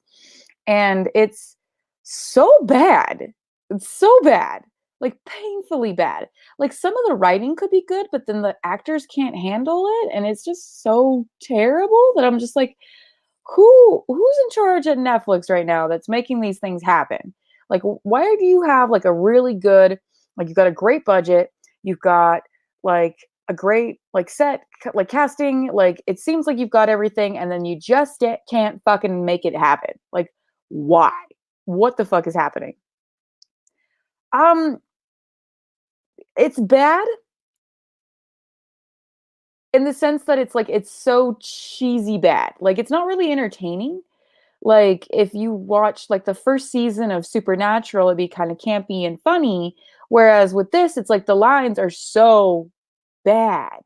And it's so bad. It's so bad. Like painfully bad. Like some of the writing could be good, but then the actors can't handle it. And it's just so terrible that I'm just like, who's in charge at Netflix right now that's making these things happen? Like, why do you have like a really good, like you've got a great budget, you've got like a great like set, like casting, like it seems like you've got everything, and then you just can't fucking make it happen. Like, why? What the fuck is happening? Um, it's bad in the sense that it's like it's so cheesy bad. Like it's not really entertaining. Like, if you watch, like, the first season of Supernatural, it'd be kinda campy and funny, whereas with this, it's like the lines are so bad,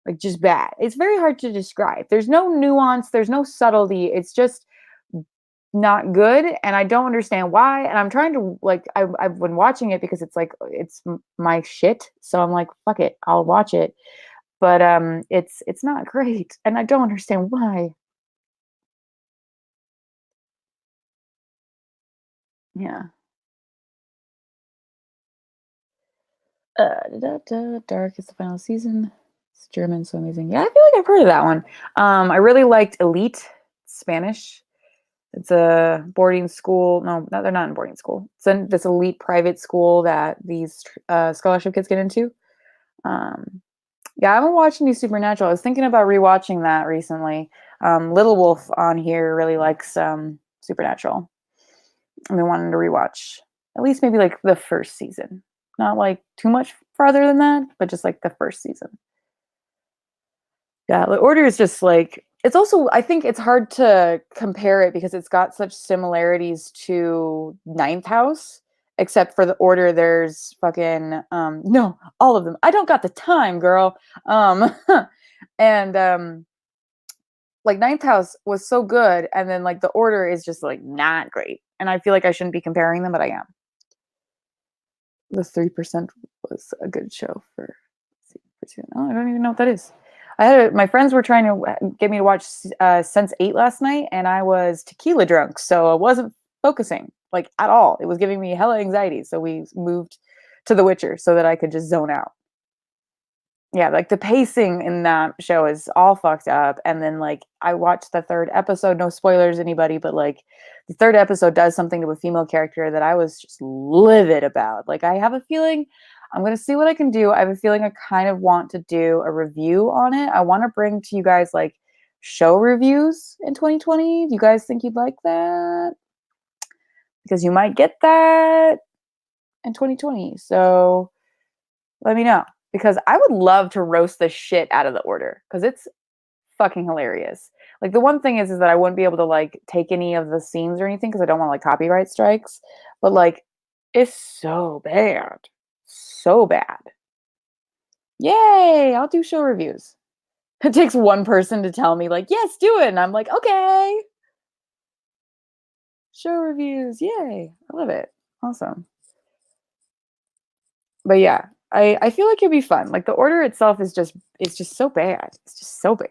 like, just bad. It's very hard to describe. There's no nuance, there's no subtlety, it's just not good, and I don't understand why, and I'm trying to, like I've been watching it because it's like, it's my shit, so I'm like, "Fuck it, I'll watch it," but, it's not great, and I don't understand why. Yeah. Dark is the final season. It's German, so amazing. Yeah, I feel like I've heard of that one. I really liked Elite Spanish. It's a boarding school. No, they're not in boarding school. It's in this elite private school that these scholarship kids get into. Um, yeah, I haven't watched any Supernatural. I was thinking about rewatching that recently. Little Wolf on here really likes Supernatural. I've been wanting to rewatch at least maybe like the first season. Not like too much farther than that, but just like the first season. Yeah, the Order is just like it's also I think it's hard to compare it because it's got such similarities to Ninth House, except for the Order there's fucking no, all of them. I don't got the time, girl. Um and like Ninth House was so good and then like the Order is just like not great. And I feel like I shouldn't be comparing them, but I am. The 3% was a good show for oh, I don't even know what that is. My friends were trying to get me to watch Sense8 last night, and I was tequila drunk, so I wasn't focusing like at all. It was giving me hella anxiety, so we moved to The Witcher so that I could just zone out. Yeah, like the pacing in that show is all fucked up. And then like I watched the third episode, no spoilers anybody, but like the third episode does something to a female character that I was just livid about. Like I have a feeling I'm gonna see what I can do. I have a feeling I kind of want to do a review on it. I want to bring to you guys like show reviews in 2020. Do you guys think you'd like that? Because you might get that in 2020. So let me know because I would love to roast the shit out of the Order because it's fucking hilarious. Like the one thing is that I wouldn't be able to like take any of the scenes or anything because I don't want like copyright strikes. But like, it's so bad, so bad. Yay! I'll do show reviews. It takes one person to tell me like, yes, do it, and I'm like, okay. Show reviews, yay! I love it. Awesome. But yeah, I feel like it'd be fun. Like the Order itself is just it's just so bad. It's just so bad.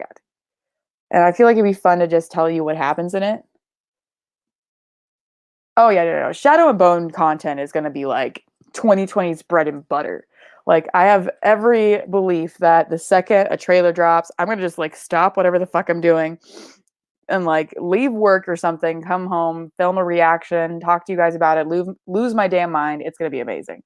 And I feel like it'd be fun to just tell you what happens in it. Oh yeah, no. Shadow and Bone content is gonna be like 2020's bread and butter. Like I have every belief that the second a trailer drops, I'm gonna just like stop whatever the fuck I'm doing and like leave work or something, come home, film a reaction, talk to you guys about it, lose my damn mind. It's gonna be amazing.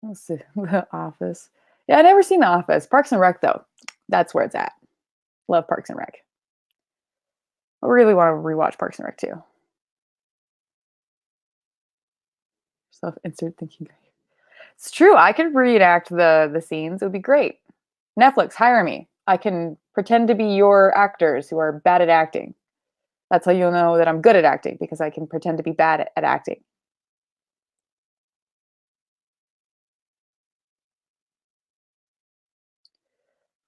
Let's see. The Office. Yeah, I never seen The Office. Parks and Rec though. That's where it's at. Love Parks and Rec. I really want to rewatch Parks and Rec too. Self insert thinking. It's true. I could reenact the scenes. It would be great. Netflix, hire me. I can pretend to be your actors who are bad at acting. That's how you'll know that I'm good at acting because I can pretend to be bad at acting.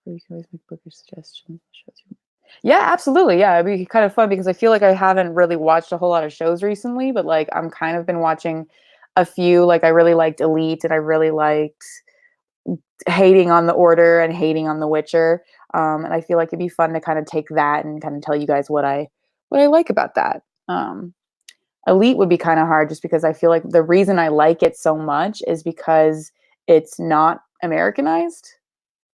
Or you can always make bookish suggestions. Yeah, absolutely. Yeah, it'd be kind of fun because I feel like I haven't really watched a whole lot of shows recently, but like I'm kind of been watching a few. Like I really liked Elite and I really liked Hating on the Order and Hating on The Witcher. And I feel like it'd be fun to kind of take that and kind of tell you guys what I like about that. Elite would be kind of hard just because I feel like the reason I like it so much is because it's not Americanized,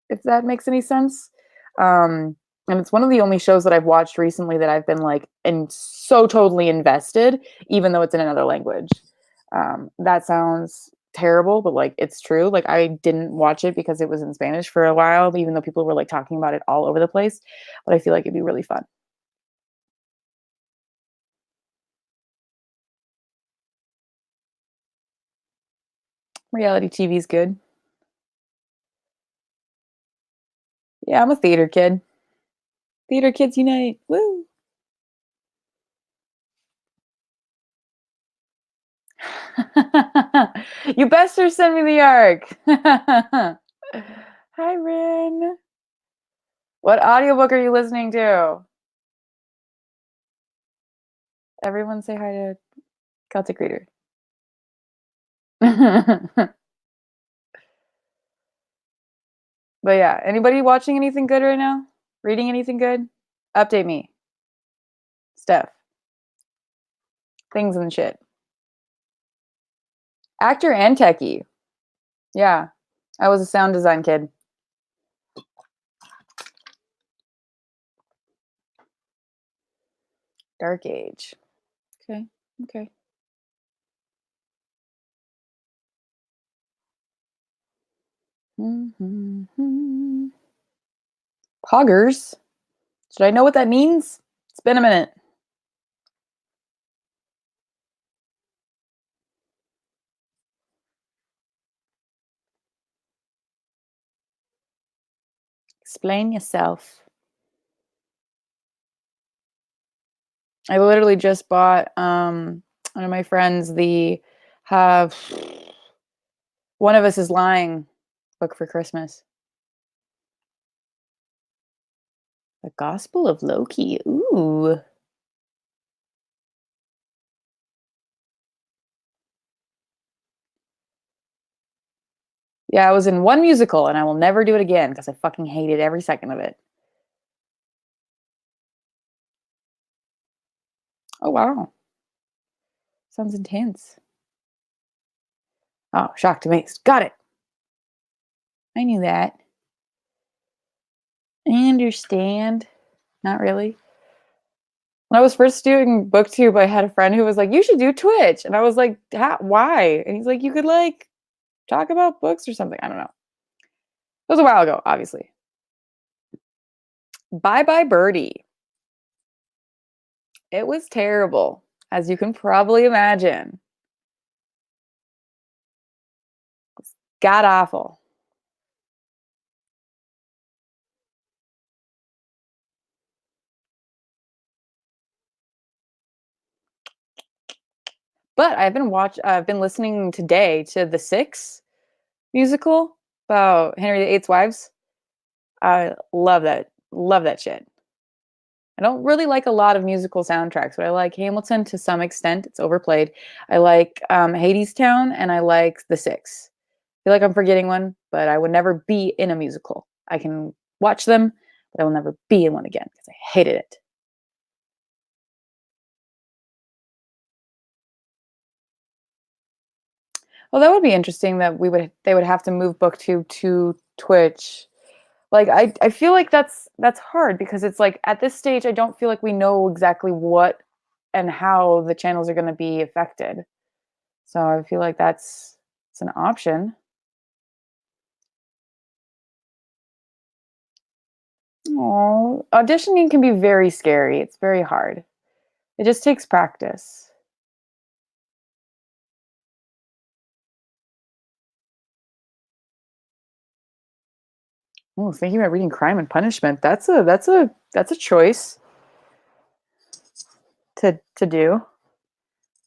if that makes any sense. And it's one of the only shows that I've watched recently that I've been like and so totally invested, even though it's in another language. That sounds terrible, but like it's true. Like I didn't watch it because it was in Spanish for a while, even though people were like talking about it all over the place. But I feel like it'd be really fun. Reality TV is good. Yeah, I'm a theater kid. Theater kids unite. Woo! You best send me the arc. Hi, Rin. What audiobook are you listening to? Everyone say hi to Celtic Reader. But yeah, anybody watching anything good right now? Reading anything good? Update me. Stuff. Things and shit. Actor and techie. Yeah. I was a sound design kid. Dark Age. Okay. Okay. Poggers. Should I know what that means? It's been a minute. Explain yourself. I literally just bought one of my friends the have One of Us is Lying book for Christmas. The Gospel of Loki. Ooh. Yeah, I was in one musical and I will never do it again because I fucking hated every second of it. Oh wow. Sounds intense. Oh, shocked, amazed. Got it. I knew that. I understand. Not really. When I was first doing booktube, I had a friend who was like, "You should do Twitch," and I was like, "Why?" And he's like, "You could like talk about books or something." I don't know. It was a while ago, obviously. Bye Bye Birdie. It was terrible, as you can probably imagine. God awful. But I've been listening today to the Six musical about Henry VIII's wives. I love that. Love that shit. I don't really like a lot of musical soundtracks, but I like Hamilton to some extent. It's overplayed. I like Hadestown and I like The Six. I feel like I'm forgetting one, but I would never be in a musical. I can watch them, but I will never be in one again because I hated it. Well, that would be interesting that they would have to move BookTube to Twitch. Like I feel like that's hard because it's like at this stage I don't feel like we know exactly what and how the channels are going to be affected. So I feel like it's an option. Oh, auditioning can be very scary. It's very hard. It just takes practice. Oh, thinking about reading Crime and Punishment. That's a choice to do.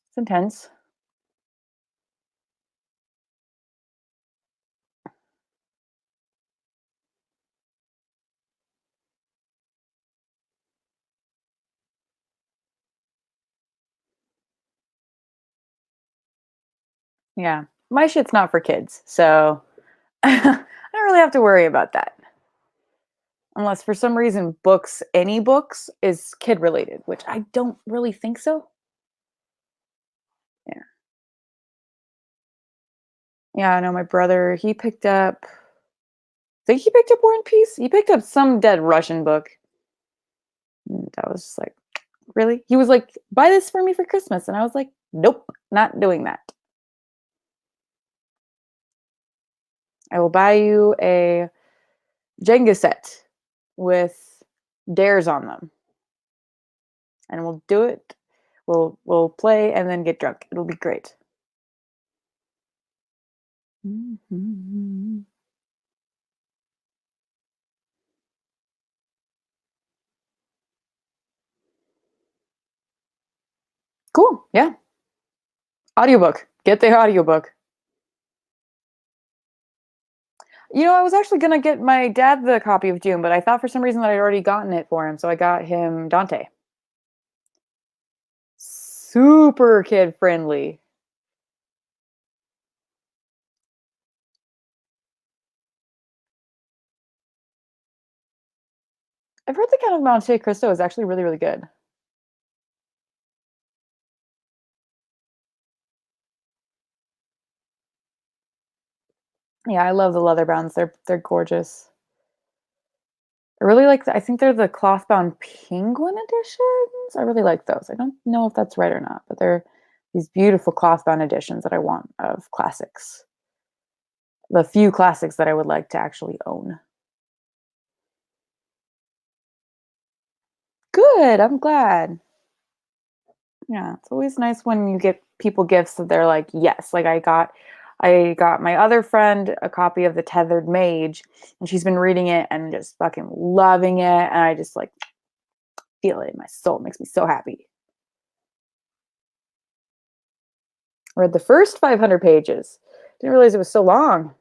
It's intense. Yeah. My shit's not for kids, so I don't really have to worry about that. Unless for some reason books, any books, is kid related, which I don't really think so. Yeah. Yeah, I know my brother, he picked up I think he picked up War and Peace. He picked up some dead Russian book. And I was just like, really? He was like, buy this for me for Christmas. And I was like, nope, not doing that. I will buy you a Jenga set with dares on them. And we'll do it. We'll play and then get drunk. It'll be great. Mhm. Cool. Yeah. Audiobook. Get the audiobook. I was actually gonna get my dad the copy of Dune, but I thought for some reason that I'd already gotten it for him, so I got him Dante. Super kid friendly. I've heard the Count of Monte Cristo is actually really, really good. Yeah, I love the leather bounds. They're gorgeous. I really like I think they're the cloth bound penguin editions. I really like those. I don't know if that's right or not, but they're these beautiful cloth bound editions that I want of classics. The few classics that I would like to actually own. Good. I'm glad. Yeah, it's always nice when you get people gifts that they're like, yes. Like I got my other friend a copy of The Tethered Mage, and she's been reading it and just fucking loving it. And I just like feel it in my soul. It makes me so happy. I read the first 500 pages. Didn't realize it was so long.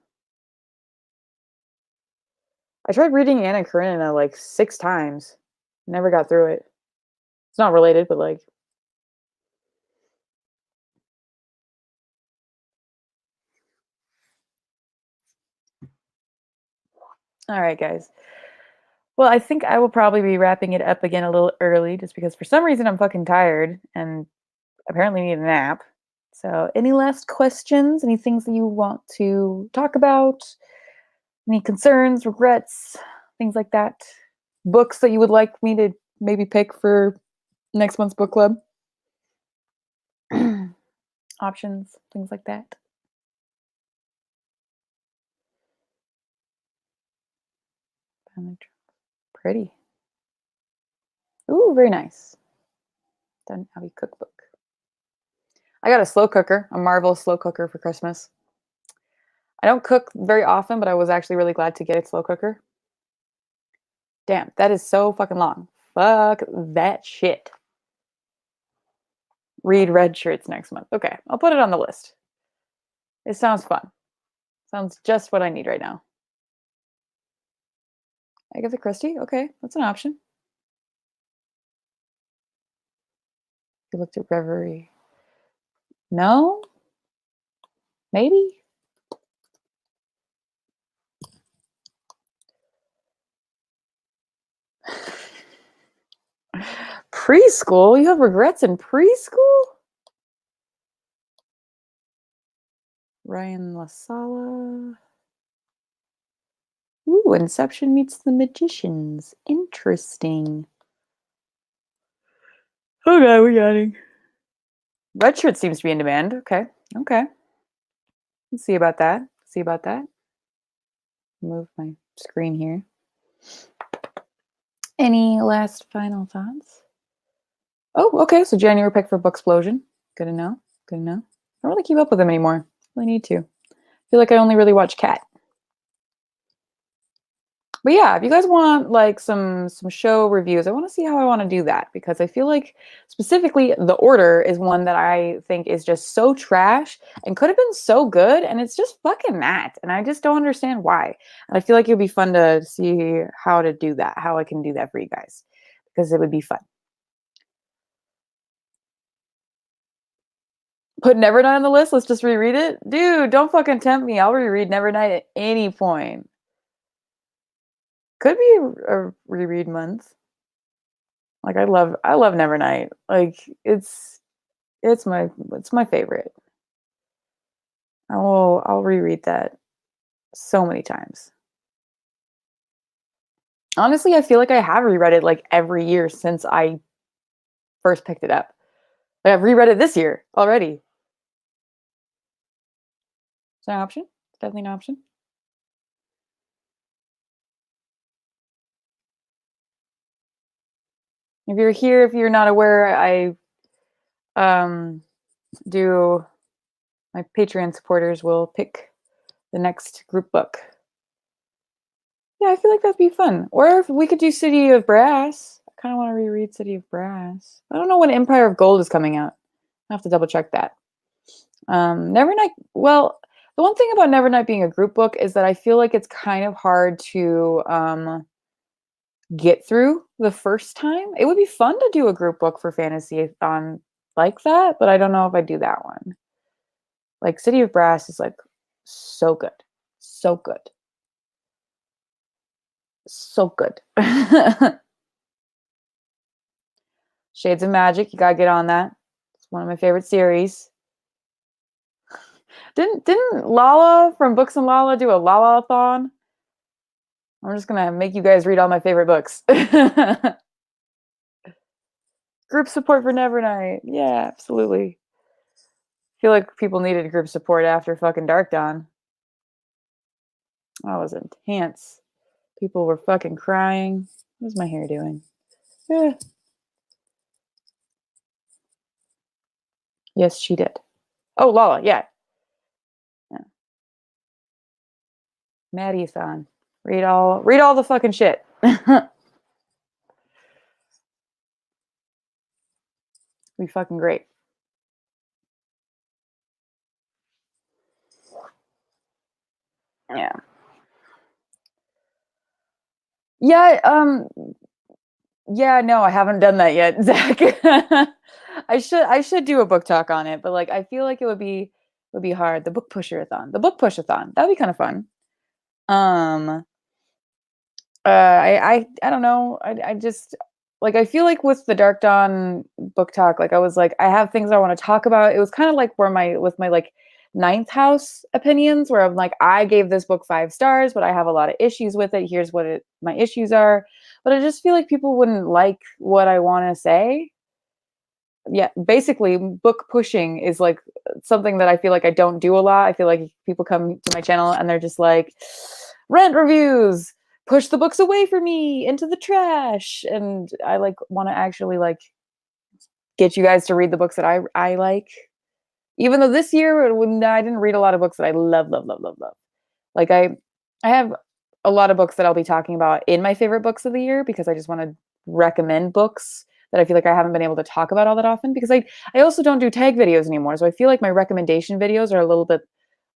I tried reading Anna Karenina like 6 times. Never got through it. It's not related, but like, all right, guys. Well, I think I will probably be wrapping it up again a little early just because for some reason I'm fucking tired and apparently need a nap. So, any last questions? Any things that you want to talk about? Any concerns, regrets, things like that? Books that you would like me to maybe pick for next month's book club? Options, things like that. Family Pretty. Ooh, very nice. Done Abbey cookbook. I got a slow cooker, a Marvel slow cooker for Christmas. I don't cook very often, but I was actually really glad to get a slow cooker. Damn, that is so fucking long. Fuck that shit. Read red shirts next month. Okay, I'll put it on the list. It sounds fun. Sounds just what I need right now. Agatha Christie? Okay, that's an option. You looked at Reverie. No? Maybe? Preschool? You have regrets in preschool? Ryan LaSala. Ooh, Inception meets the Magicians. Interesting. Okay, we got it. Red shirt seems to be in demand. Okay. Okay. Let's see about that. See about that. Move my screen here. Any last final thoughts? Oh, okay. So January pick for Booksplosion. Good to know. Good to know. I don't really keep up with them anymore. Really need to. Feel like I only really watch Cat. But yeah, if you guys want like some show reviews, I want to see how I want to do that because I feel like specifically The Order is one that I think is just so trash and could have been so good, and it's just fucking not. And I just don't understand why. And I feel like it'd be fun to see how to do that, how I can do that for you guys because it would be fun. Put Nevernight on the list. Let's just reread it, dude. Don't fucking tempt me. I'll reread Nevernight at any point. Could be a reread month. Like I love Nevernight. Like it's my favorite. I'll reread that so many times. Honestly, I feel like I have reread it like every year since I first picked it up. Like I've reread it this year already. Is that an option? It's definitely an option. If you're here, if you're not aware, I um do my Patreon supporters will pick the next group book. Yeah, I feel like that'd be fun. Or if we could do City of Brass. I kind of want to reread City of Brass. I don't know when Empire of Gold is coming out. I have to double check that. Nevernight. Well, the one thing about Nevernight being a group book is that I feel like it's kind of hard to get through the first time. It would be fun to do a group book for fantasy on like that, but I don't know if I do that one. Like City of Brass is like so good, so good, so good. Shades of Magic, you gotta get on that. It's one of my favorite series. Didn't Lala from Books and Lala do a Lala-thon? I'm just gonna make you guys read all my favorite books. Group support for Nevernight. Yeah, absolutely. Feel like people needed group support after fucking Dark Dawn. That was intense. People were fucking crying. What's my hair doing? Eh. Yes, she did. Oh, Lala, yeah. Yeah. Maddie-san. Read all the fucking shit. Be fucking great. Yeah. Yeah, yeah, no, I haven't done that yet, Zach. I should do a book talk on it, but like I feel like it would be hard. The book pusher-a-thon. The book push-a-thon. That'd be kind of fun. Um I don't know. I just like I feel like with the Dark Dawn book talk, like I was like I have things I want to talk about. It was kind of like where my with my like ninth house opinions where I'm like I gave this book 5 stars, but I have a lot of issues with it. Here's what my issues are. But I just feel like people wouldn't like what I want to say. Yeah, basically book pushing is like something that I feel like I don't do a lot. I feel like people come to my channel and they're just like rent reviews, push the books away from me into the trash. And I like want to actually like get you guys to read the books that I like. Even though this year when I didn't read a lot of books that I love, love, love, love, love. Like I have a lot of books that I'll be talking about in my favorite books of the year because I just want to recommend books that I feel like I haven't been able to talk about all that often because I also don't do tag videos anymore. So I feel like my recommendation videos are a little bit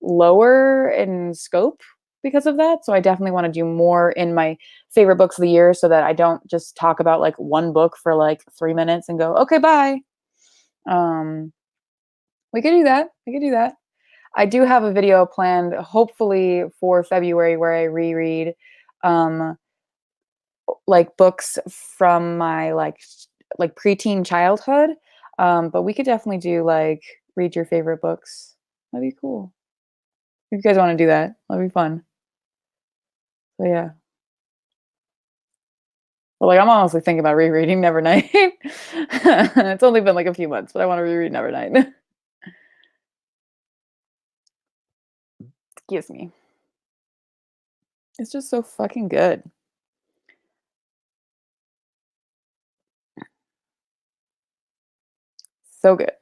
lower in scope because of that. So I definitely want to do more in my favorite books of the year so that I don't just talk about like one book for like 3 minutes and go, okay, bye. Um, we could do that. We could do that. I do have a video planned, hopefully for February, where I reread um, like books from my like preteen childhood. But we could definitely do like read your favorite books. That'd be cool. If you guys want to do that, that'd be fun. So yeah. Well, like I'm honestly thinking about rereading Nevernight. It's only been like a few months, but I want to reread Nevernight. Excuse me. It's just so fucking good. So good.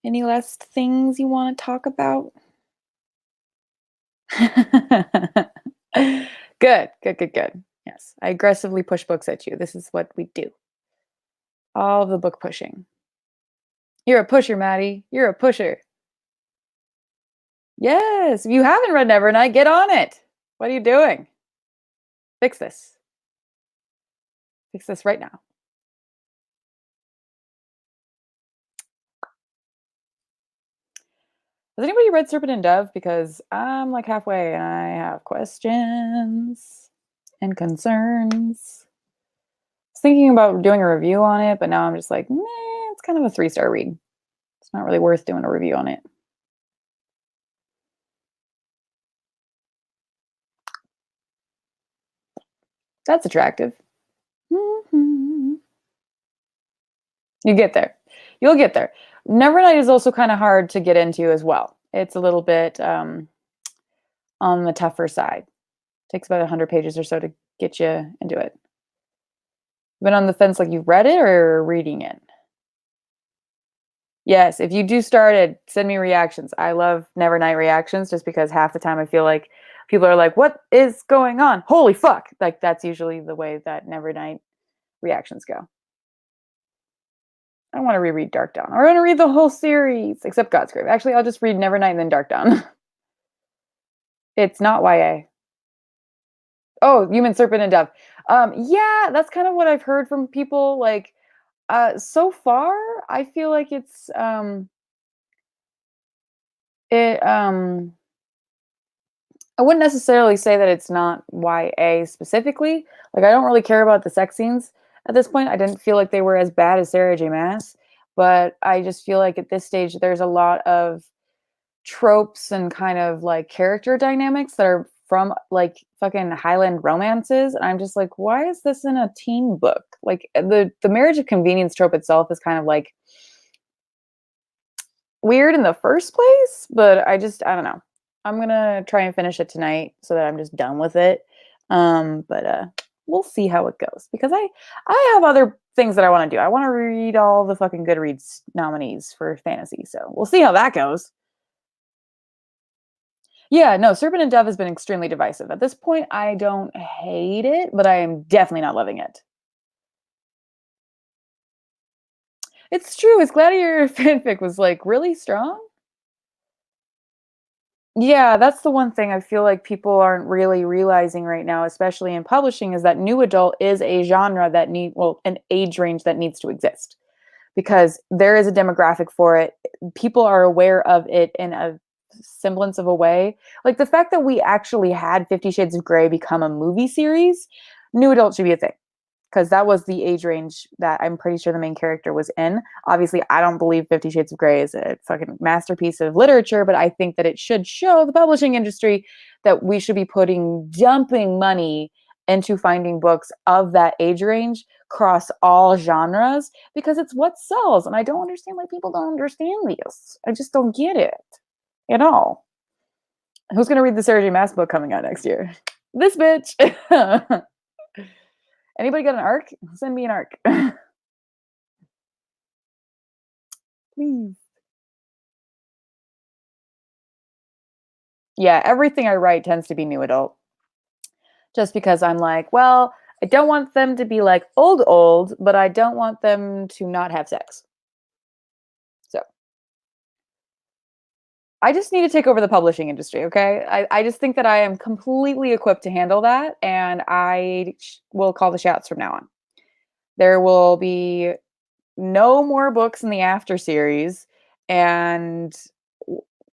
Any last things you want to talk about? Good, good, good, good. Yes, I aggressively push books at you. This is what we do. All the book pushing. You're a pusher, Maddie. You're a pusher. Yes, if you haven't read Nevernight, get on it. What are you doing? Fix this. Fix this right now. Has anybody read Serpent and Dove? Because I'm like halfway and I have questions and concerns. I was thinking about doing a review on it, but now I'm just like, meh, it's kind of a 3-star read. It's not really worth doing a review on it. That's attractive. Mm-hmm. You get there. You'll get there. Nevernight is also kind of hard to get into as well. It's a little bit on the tougher side. Takes about 100 pages or so to get you into it. Been on the fence, like you've read it or reading it? Yes, if you do start it, send me reactions. I love Nevernight reactions just because half the time I feel like people are like, "What is going on? Holy fuck!" Like that's usually the way that Nevernight reactions go. I want to reread Dark Dawn. I want to read the whole series except Godsgrave. Actually, I'll just read Nevernight and then Dark Dawn. It's not YA. Oh, you meant Serpent and Dove. Yeah, that's kind of what I've heard from people. Like, so far, I feel like it I wouldn't necessarily say that it's not YA specifically. Like, I don't really care about the sex scenes at this point. I didn't feel like they were as bad as Sarah J. Maas, but I just feel like at this stage, there's a lot of tropes and kind of like character dynamics that are from like fucking Highland romances. And I'm just like, why is this in a teen book? Like the marriage of convenience trope itself is kind of like weird in the first place, but I don't know. I'm gonna try and finish it tonight so that I'm just done with it. But we'll see how it goes because I have other things that I want to do. I want to read all the fucking Goodreads nominees for fantasy, so we'll see how that goes. Yeah, no, Serpent and Dove has been extremely divisive. At this point, I don't hate it, but I am definitely not loving it. It's true. His Gladiator fanfic was like really strong. Yeah, that's the one thing I feel like people aren't really realizing right now, especially in publishing, is that new adult is a genre that an age range that needs to exist because there is a demographic for it. People are aware of it in a semblance of a way. Like the fact that we actually had 50 Shades of Grey become a movie series, new adult should be a thing because that was the age range that I'm pretty sure the main character was in. Obviously, I don't believe 50 Shades of Grey is a fucking masterpiece of literature, but I think that it should show the publishing industry that we should be dumping money into finding books of that age range across all genres because it's what sells. And I don't understand why people don't understand this. I just don't get it at all. Who's going to read the Sarah J. Maas book coming out next year? This bitch. Anybody got an arc? Send me an arc. Please. Yeah, everything I write tends to be new adult. Just because I'm like, well, I don't want them to be like old, but I don't want them to not have sex. So I just need to take over the publishing industry, okay? I just think that I am completely equipped to handle that, and I will call the shots from now on. There will be no more books in the After series, and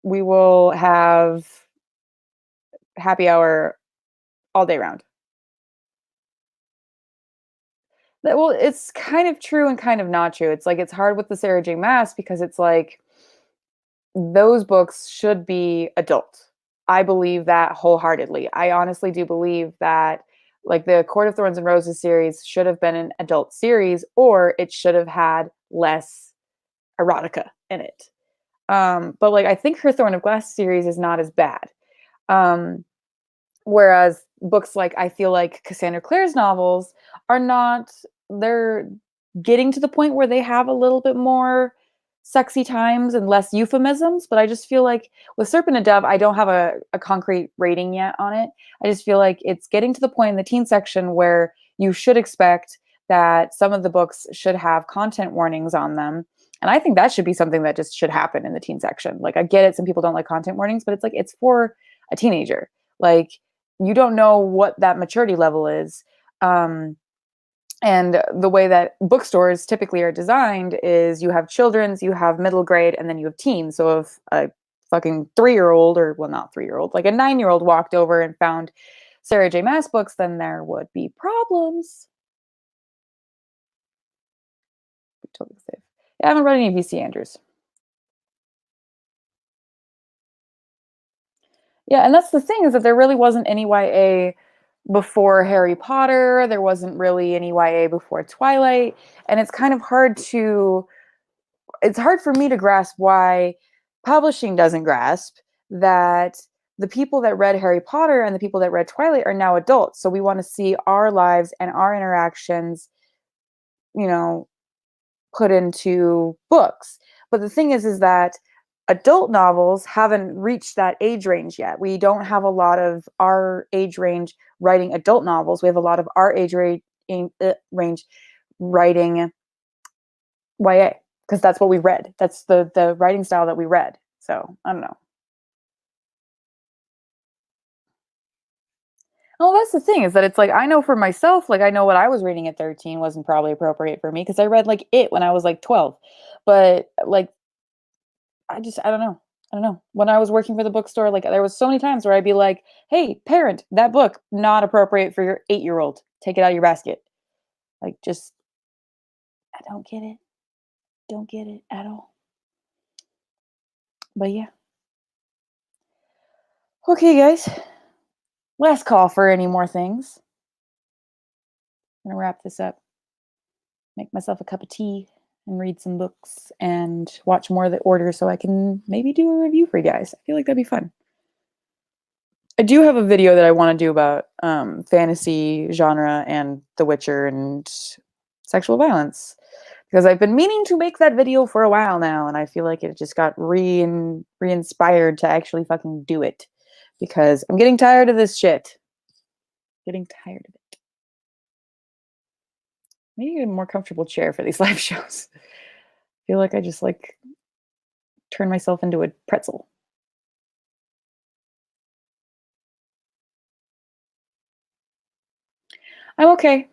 we will have happy hour all day round. Well, it's kind of true and kind of not true. It's like it's hard with the Sarah J. Maas because it's like those books should be adult. I believe that wholeheartedly. I honestly do believe that like the Court of Thorns and Roses series should have been an adult series or it should have had less erotica in it. But like I think her Thorn of Glass series is not as bad. Whereas books like I feel like Cassandra Clare's novels are not they're getting to the point where they have a little bit more sexy times and less euphemisms, but I just feel like with Serpent and Dove, I don't have a concrete rating yet on it. I just feel like it's getting to the point in the teen section where you should expect that some of the books should have content warnings on them. And I think that should be something that just should happen in the teen section. Like I get it, some people don't like content warnings, but it's like it's for a teenager. Like you don't know what that maturity level is. And the way that bookstores typically are designed is you have children's, you have middle grade, and then you have teens. So if a fucking 3-year-old, or well, not 3-year-old, like a 9-year-old walked over and found Sarah J. Maas books, then there would be problems. Totally safe. Yeah, I haven't read any VC Andrews. Yeah, and that's the thing is that there really wasn't any YA before Harry Potter. There wasn't really any YA before Twilight, and it's kind of hard to it's hard for me to grasp why publishing doesn't grasp that the people that read Harry Potter and the people that read Twilight are now adults. So we want to see our lives and our interactions, you know, put into books. But the thing is that adult novels haven't reached that age range yet. We don't have a lot of our age range writing adult novels. We have a lot of our age range writing YA because that's what we read. That's the writing style that we read. So I don't know. Oh, that's the thing is that it's like I know for myself, like I know what I was reading at 13 wasn't probably appropriate for me because I read like it when I was like 12. But like I don't know. I don't know. When I was working for the bookstore, like there was so many times where I'd be like, "Hey, parent, that book not appropriate for your 8-year-old. Take it out of your basket." Like just I don't get it. Don't get it at all. But yeah. Okay, guys. Last call for any more things. I'm gonna wrap this up. Make myself a cup of tea and read some books and watch more of the order so I can maybe do a review for you guys. I feel like that'd be fun. I do have a video that I want to do about fantasy genre and The Witcher and sexual violence because I've been meaning to make that video for a while now, and I feel like it just got re-inspired to actually fucking do it because I'm getting tired of this shit. Getting tired of it. Maybe get a more comfortable chair for these live shows. I feel like I just like turn myself into a pretzel. I'm okay.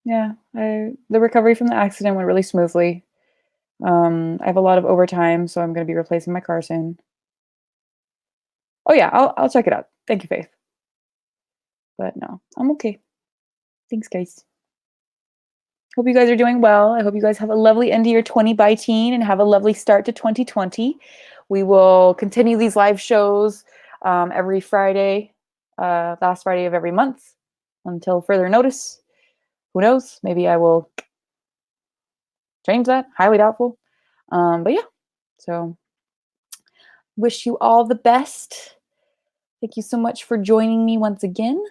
Yeah, the recovery from the accident went really smoothly. I have a lot of overtime, so I'm going to be replacing my car soon. Oh yeah, I'll check it out. Thank you, Faith. But no, I'm okay. Thanks, guys. Hope you guys are doing well. I hope you guys have a lovely end of your 20 by teen and have a lovely start to 2020. We will continue these live shows every Friday, last Friday of every month until further notice. Who knows? Maybe I will change that. Highly doubtful. But yeah, so wish you all the best. Thank you so much for joining me once again.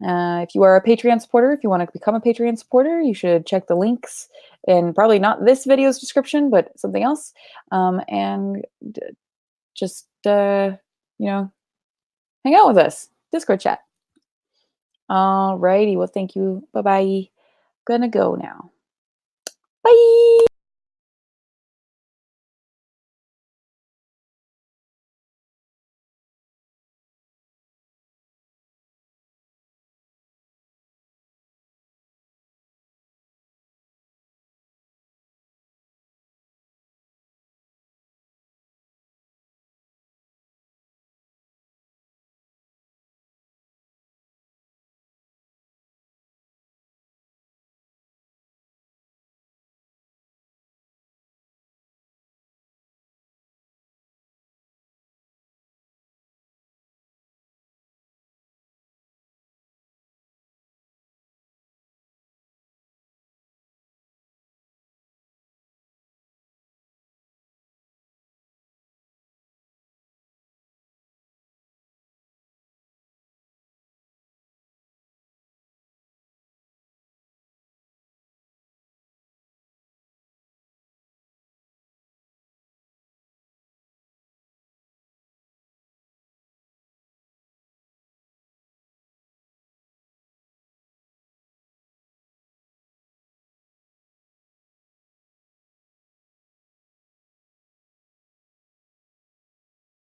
If you are a Patreon supporter, if you want to become a Patreon supporter, you should check the links in probably not this video's description, but something else. And just, you know, hang out with us. Discord chat. Alrighty. Well, thank you. Bye-bye. Gonna go now.